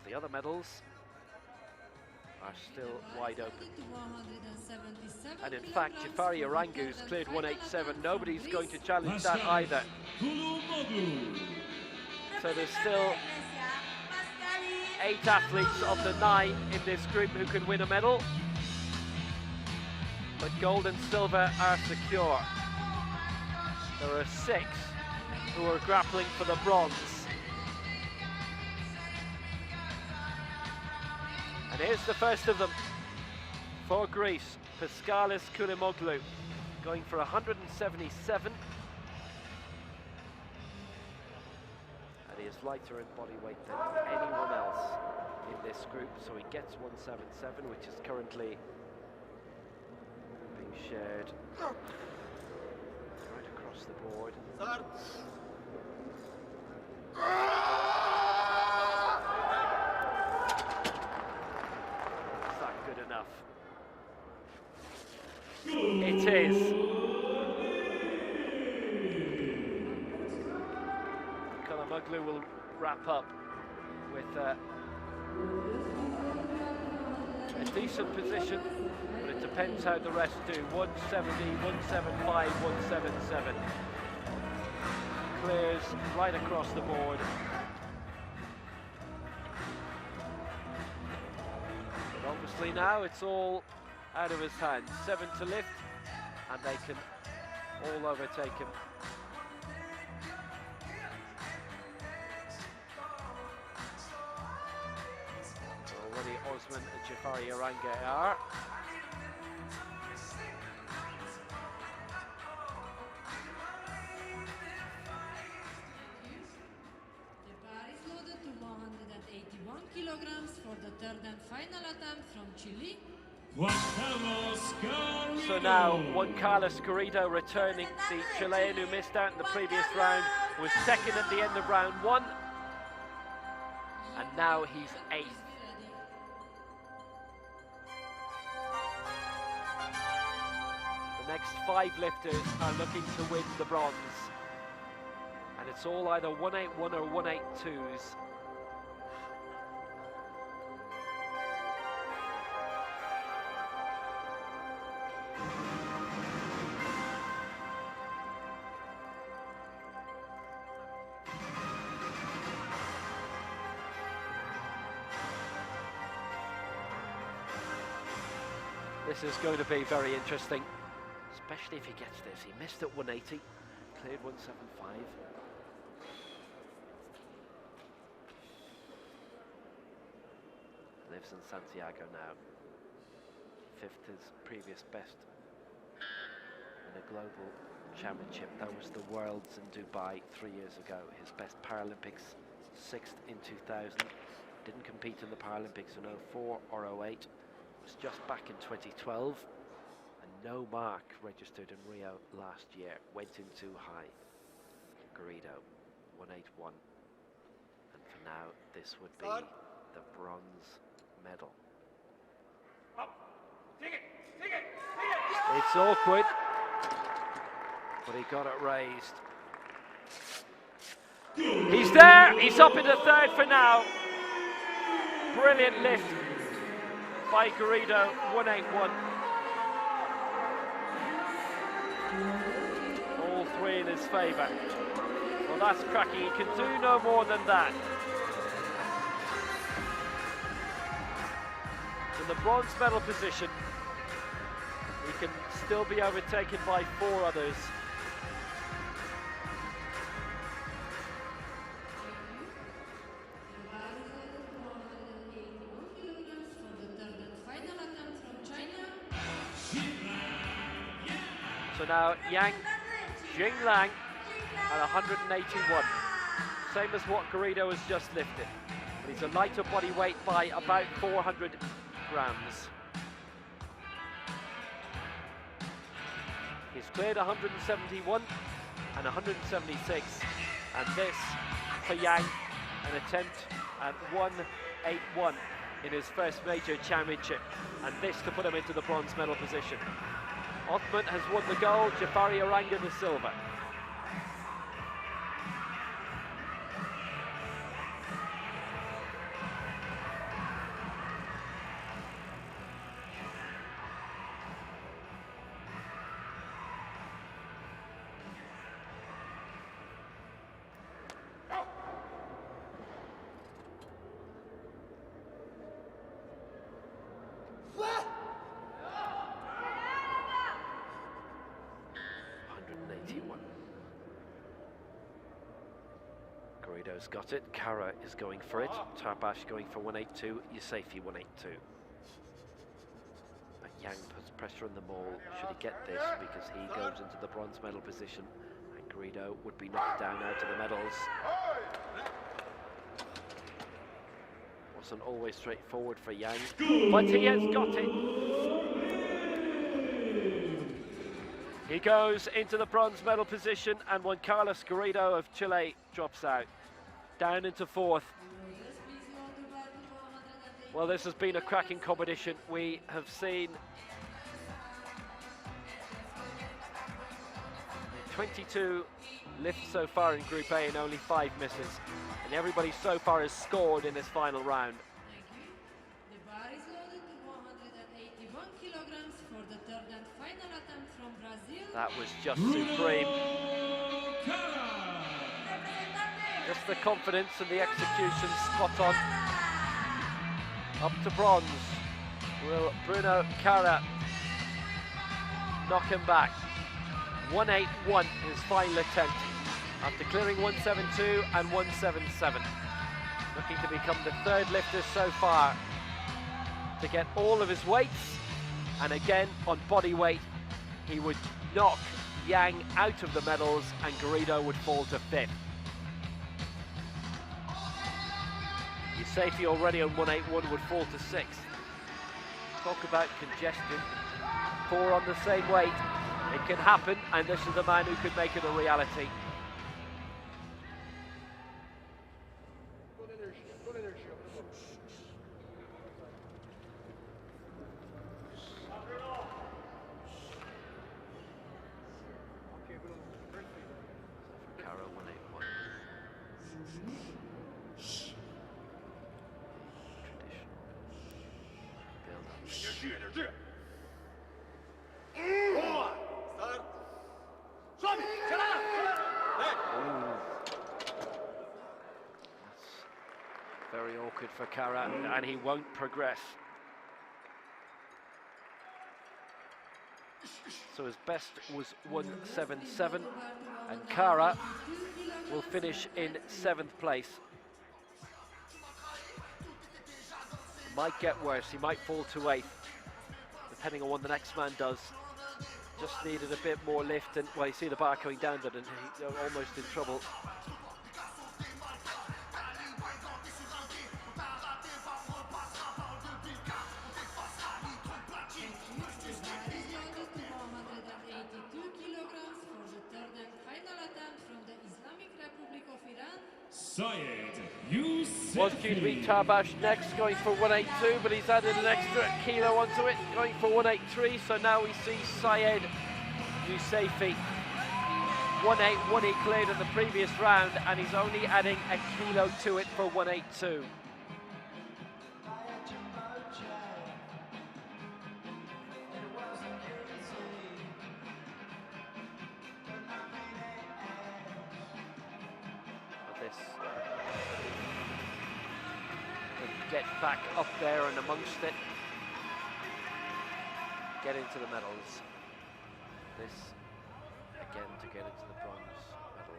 The other medals are still wide open. And in fact, Jafari Arangeh's cleared 187. Nobody's going to challenge that either. Kouloumoglou. So there's still 8 athletes of the 9 in this group who can win a medal. But gold and silver are secure. There are 6 who are grappling for the bronze. And here's the first of them for Greece, Paschalis Kouloumoglou, going for 177. And he is lighter in body weight than anyone else in this group, so he gets 177, which is currently being shared right across the board. Start. Enough. It is. Kouloumoglou will wrap up with a decent position, but it depends how the rest do. 170, 175, 177. Clears right across the board. Obviously now it's all out of his hands. 7 to lift, and they can all overtake him. Already Osman and Jafari Arangeh are. Kilograms for the 3rd and final attempt from Chile. So now Juan Garrido returning. The Chilean who missed out in the previous round was 2nd at the end of round 1, and now he's 8th. The next 5 lifters are looking to win the bronze, and it's all either 181 or 182s. This is going to be very interesting, especially if he gets this. He missed at 180, cleared 175. Lives in Santiago now. 5th his previous best in a global championship. That was the Worlds in Dubai 3 years ago. His best Paralympics, 6th in 2000. Didn't compete in the Paralympics in 04 or 08. Was just back in 2012. And no mark registered in Rio last year. Went in too high. Garrido, 181. And for now, this would be the bronze medal. It's awkward, but he got it raised. He's there, he's up into 3rd for now. Brilliant lift by Garrido, 181. All 3 in his favour. Well, that's cracking, he can do no more than that. In the bronze medal position, he can still be overtaken by 4 others. So now Jinglang at 181, same as what Garrido has just lifted. But he's a lighter body weight by about 400 grams. He's cleared 171 and 176, and this for Yang, an attempt at 181 in his first major championship, and this to put him into the bronze medal position. Osman has won the gold, Jafari Arangeh the silver. Garrido's got it, Carra is going for it, Tarbash going for 182, Yousefi 182. But Yang puts pressure on them all, should he get this, because he goes into the bronze medal position, and Garrido would be knocked down out of the medals. Wasn't always straightforward for Yang, but he has got it. He goes into the bronze medal position, and Juan Garrido of Chile drops out, down into 4th. Well, this has been a cracking competition. We have seen 22 lifts so far in Group A and only 5 misses, and everybody so far has scored in this final round. The bar is loaded to 181 kilograms for the 3rd and final attempt from Brazil. That was just supreme. Just the confidence and the execution spot on. Up to bronze. Will Bruno Carra knock him back? 181 his final attempt, after clearing 172 and 177. Looking to become the 3rd lifter so far to get all of his weights, and again on body weight he would knock Yang out of the medals and Garrido would fall to 5th. Yousefi already on 181 would fall to 6th. Talk about congestion. 4 on the same weight. It can happen, and this is the man who could make it a reality. Carra 181. Traditional build up. Very awkward for Carra, and he won't progress. So his best was 177, and Carra will finish in 7th place. Might get worse, he might fall to 8th, depending on what the next man does. Just needed a bit more lift, and well, you see the bar coming down, and he's almost in trouble. Seyed, Yousefi. Was due to be Tarbash next, going for 182, but he's added an extra kilo onto it, going for 183. So now we see Seyed Yousefi. 181 he cleared in the previous round, and he's only adding a kilo to it for 182. Get back up there and amongst it, get into the medals. This again to get into the bronze medal.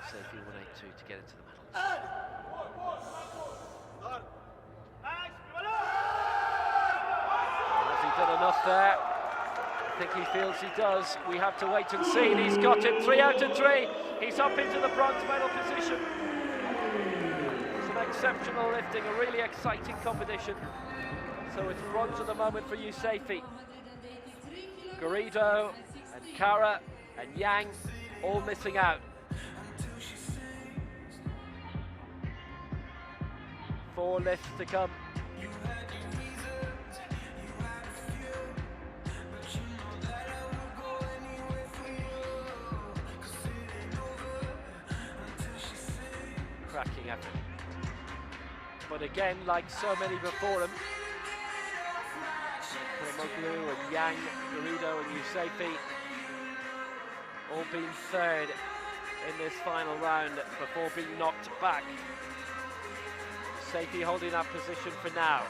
Safety 182 to get into the medals. Done enough there. I think he feels he does. We have to wait and see. And he's got it 3 out of 3. He's up into the bronze medal position. Some exceptional lifting, a really exciting competition. So it's bronze at the moment for Yousefi. Garrido and Carra and Yang all missing out. 4 lifts to come. Cracking effort. But again, like so many before him, Kouloumoglou and Yang, Garrido and Yousefi all been third in this final round before being knocked back. Yousefi holding that position for now.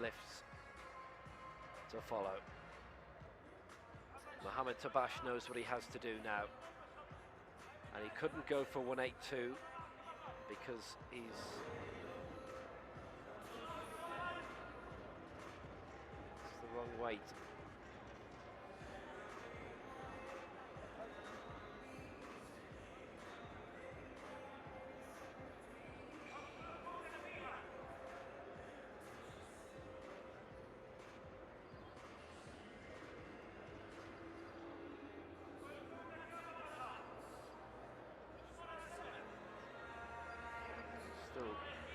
Lifts to follow. Mohammad Tarbash knows what he has to do now, and he couldn't go for 182 because it's the wrong weight.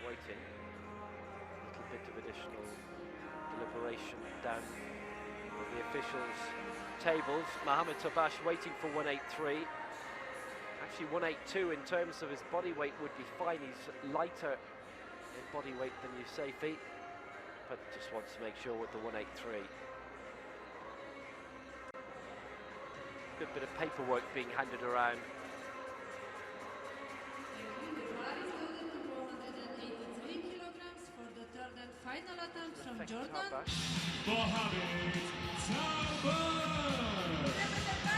Waiting, a little bit of additional deliberation down on the officials' tables. Mohammad Tarbash waiting for 183. Actually 182 in terms of his body weight would be fine. He's lighter in body weight than Yousefi, but just wants to make sure with the 183. Good bit of paperwork being handed around. Final attempt from Jordan. Mohammad Tarbash.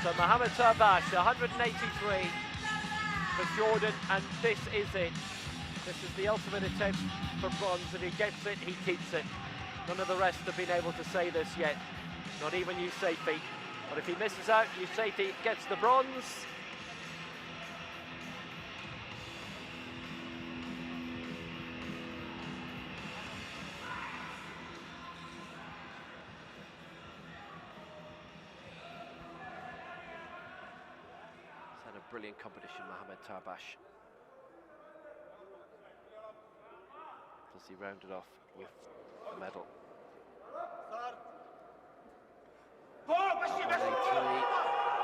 So Mohammad Tarbash, 183 for Jordan, and this is it. This is the ultimate attempt for bronze. If he gets it, he keeps it. None of the rest have been able to say this yet, not even Yousefi. But if he misses out, Yousefi gets the bronze. Brilliant competition, Mohammad Tarbash. Does he round it off with the medal? 183.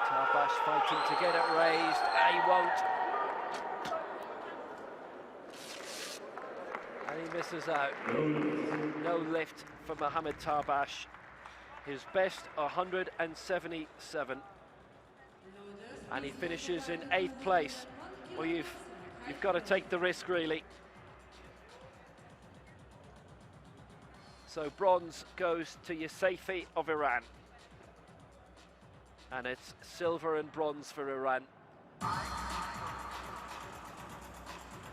Tarbash fighting to get it raised. He won't. misses out. No lift for Mohammad Tarbash. His best 177. And he finishes in 8th place. Well, you've got to take the risk, really. So bronze goes to Yousefi of Iran. And it's silver and bronze for Iran.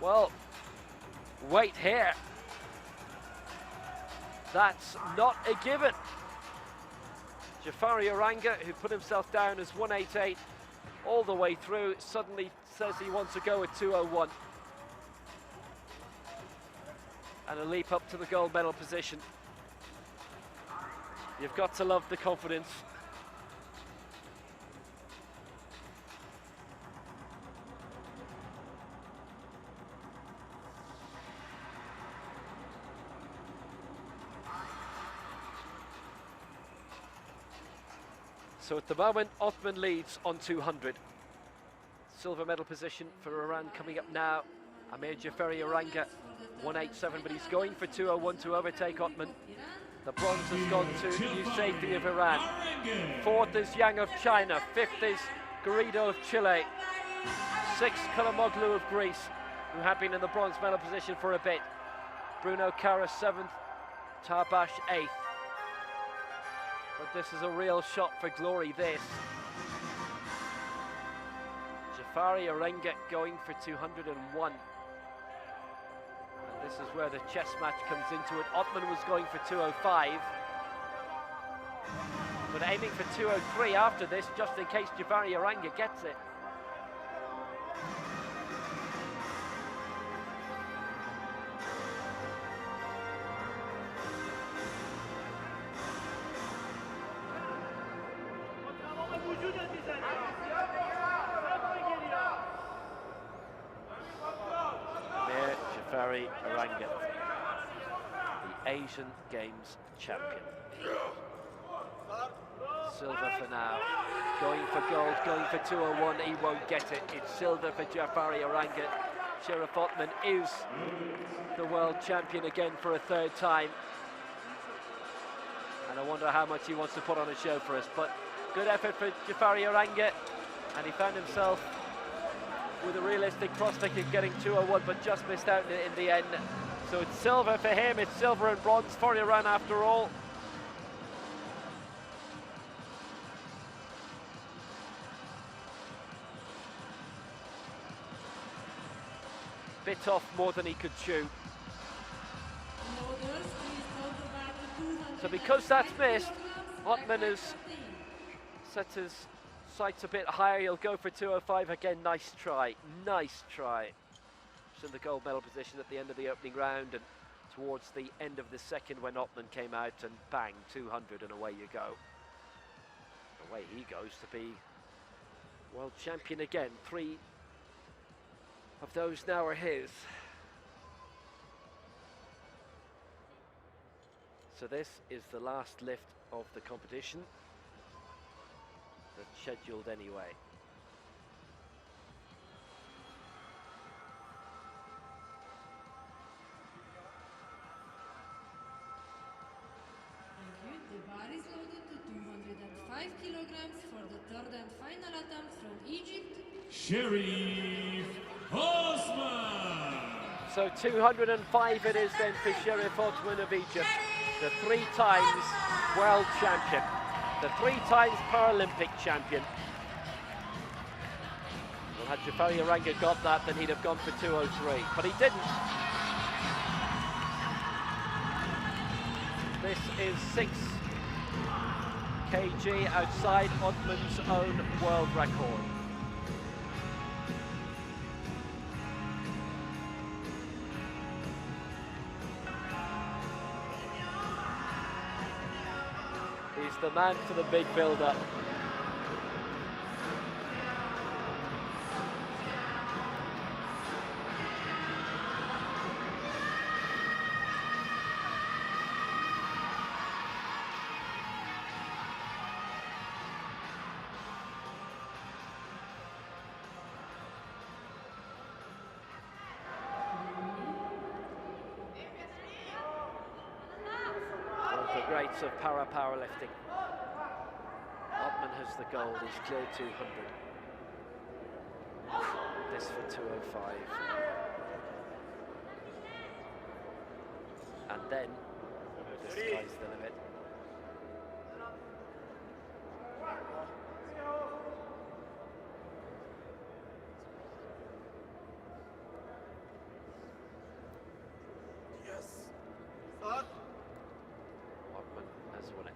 Well, wait here. That's not a given. Jafari Arangeh, who put himself down as 188 all the way through, suddenly says he wants to go at 201. And a leap up to the gold medal position. You've got to love the confidence. So at the moment, Osman leads on 200. Silver medal position for Iran coming up now. Amir Jafari Arangeh, 187, but he's going for 201 to overtake Osman. The bronze has gone to Yousefi of Iran. 4th is Yang of China. 5th is Garrido of Chile. 6th, Kouloumoglou of Greece, who have been in the bronze medal position for a bit. Bruno, Carra 7th, Tarbash 8th. But this is a real shot for glory, this. Jafari Arangeh going for 201. And this is where the chess match comes into it. Osman was going for 205. But aiming for 203 after this, just in case Jafari Arangeh gets it. Arangeh, the Asian Games champion. Silver for now, going for gold, going for 201, he won't get it. It's silver for Jafari Arangeh. Sherif Osman is the world champion again for a 3rd time. And I wonder how much he wants to put on a show for us, but good effort for Jafari Arangeh, and he found himself with a realistic prospect of getting 201, but just missed out in the end. So it's silver for him, it's silver and bronze for Iran after all. Bit off more than he could chew. So because that's missed, Osman has set his sights a bit higher. He'll go for 205 again. Nice try, nice try. It's in the gold medal position at the end of the opening round, and towards the end of the second when Osman came out, and bang, 200 and away you go. Away he goes to be world champion again. 3 of those now are his. So this is the last lift of the competition. That's scheduled anyway. Thank you. The bar is loaded to 205 kilograms for the 3rd and final attempt from Egypt. Sherif Osman. So 205 it is then for Sherif Osman of Egypt, the 3 times world champion, the 3 times Paralympic champion. Well, had Jafari Arangeh got that, then he'd have gone for 203, but he didn't. This is 6 kg outside Osman's own world record. He's the man for the big build-up. greats of para-powerlifting. Osman has the gold, he's cleared 200. This for 205. And then, the sky's the limit. Osman has won it.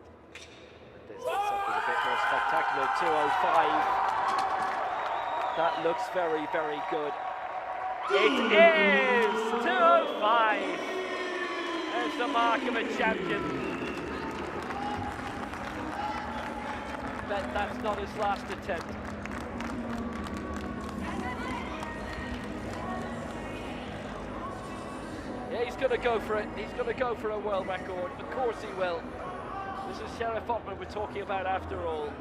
And this is something a bit more spectacular, 205. That looks very, very good. It is 205. There's the mark of a champion. That's not his last attempt. Yeah, he's going to go for it. He's going to go for a world record. Of course he will. This is Sherif Osman we're talking about after all.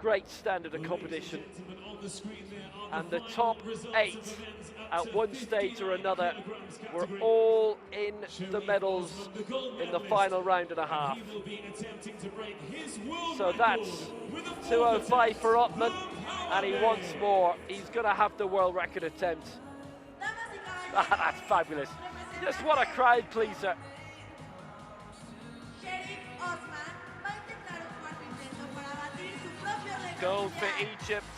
Great standard of competition. And the top 8 at one stage or another were all in the medals in the final round and a half. So that's 205 for Osman, and he wants more. He's going to have the world record attempt. That's fabulous. Just what a crowd pleaser. Sherif Osman va a intentar un cuarto intento para batir su propio récord. Gold for Egypt,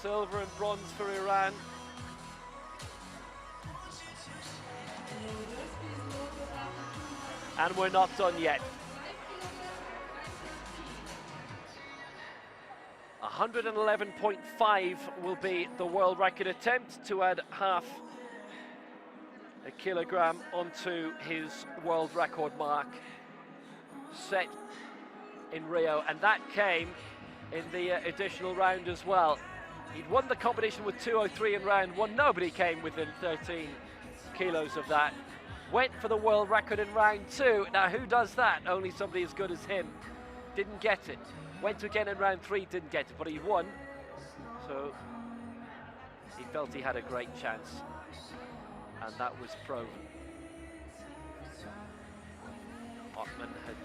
silver and bronze for Iran. And we're not done yet. 111.5 will be the world record attempt to add half a kilogram onto his world record mark set in Rio, and that came in the additional round as well. He'd won the competition with 203 in round 1. Nobody came within 13 kilos of that. Went for the world record in round 2. Now who does that? Only somebody as good as him. Didn't get it. Went again in round 3, didn't get it, but he won. So he felt he had a great chance, and that was proven. Osman had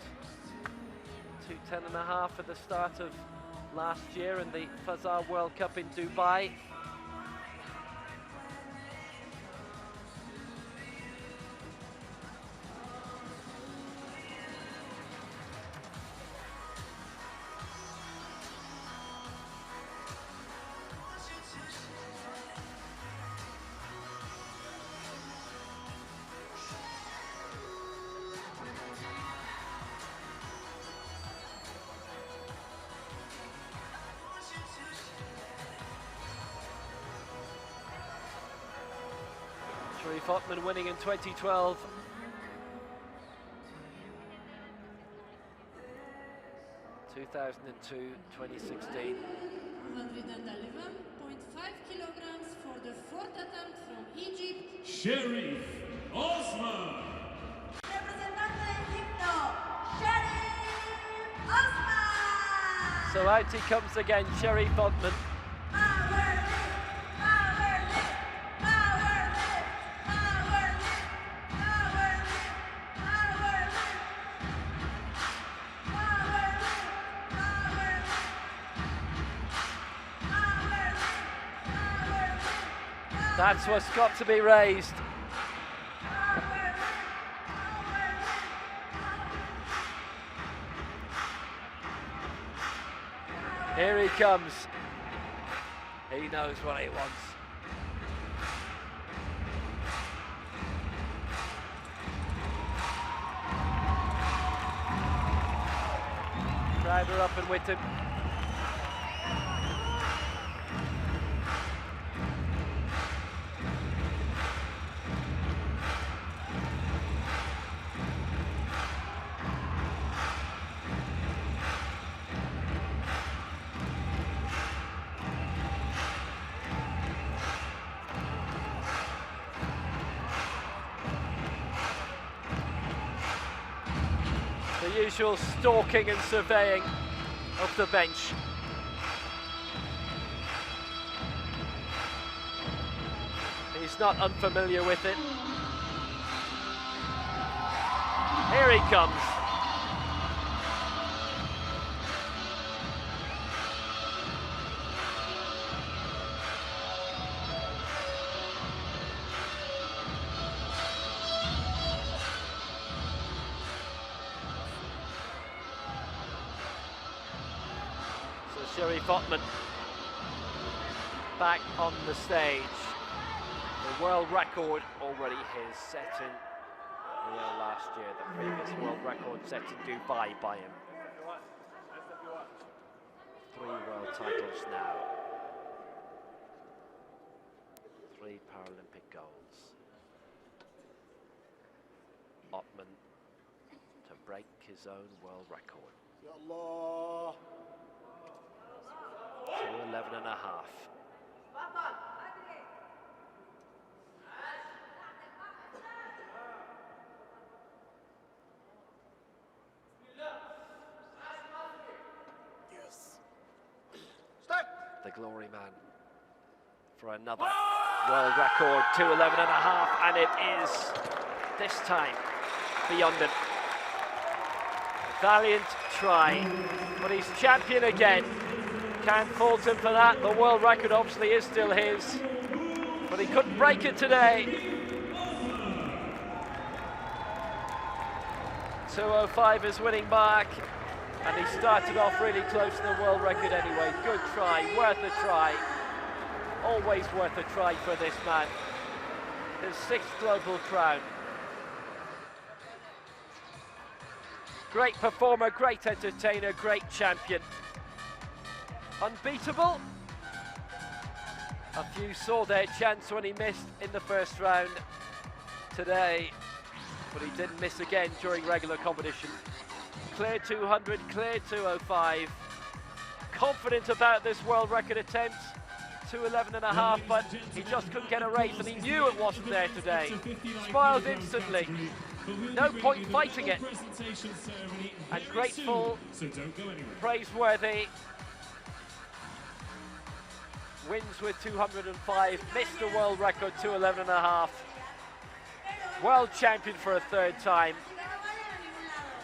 2:10.5 at the start of last year in the Fazar World Cup in Dubai. Sherif Osman winning in 2012. (2002, 2016). 111.5 kilograms for the 4th attempt from Egypt. Sherif Osman. Representante de Egipto, Sherif Osman. So out he comes again, Sherif Osman. That's what's got to be raised. Here he comes. He knows what he wants. Crowd are up and with him. The usual stalking and surveying of the bench. He's not unfamiliar with it. Here he comes. So Sherif Osman back on the stage. The world record already his, set in Rio last year. The previous world record set in Dubai by him. 3 world titles now. 3 Paralympic golds. Osman to break his own world record. 2:11 and a half. The glory man for another world record, 2:11 and a half, and it is this time beyond him. Valiant try, but he's champion again. Can't fault him for that. The world record obviously is still his, but he couldn't break it today. 2:05 is winning mark. And he started off really close to the world record anyway. Good try, worth a try. Always worth a try for this man. His 6th global crown. Great performer, great entertainer, great champion. Unbeatable. A few saw their chance when he missed in the first round today, but he didn't miss again during regular competition. Clear 200, clear 2:05. Confident about this world record attempt. 2:11 and a half, but he just couldn't get a race, and he knew it wasn't there today. Smiled instantly. No point fighting it. And grateful, praiseworthy. Wins with 205, missed the world record, 2:11 and a half. World champion for a 3rd time.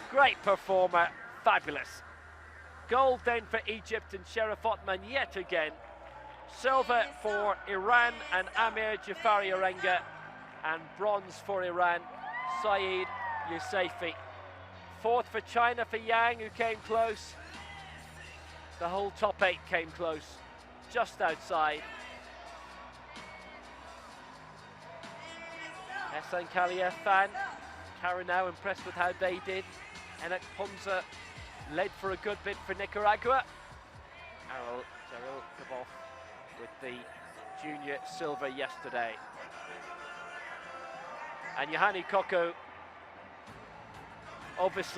Great performer, fabulous. Gold then for Egypt and Sherif Osman yet again. Silver for Iran and Amir Jafari Arangeh, and bronze for Iran, Seyed Yousefi. 4th for China for Yang, who came close. The whole top 8 came close, just outside. Esen Kaliev fan. Carra now impressed with how they did. Enek Ponza led for a good bit for Nicaragua. Daryl Kabov with the junior silver yesterday. And Yohani Koko obviously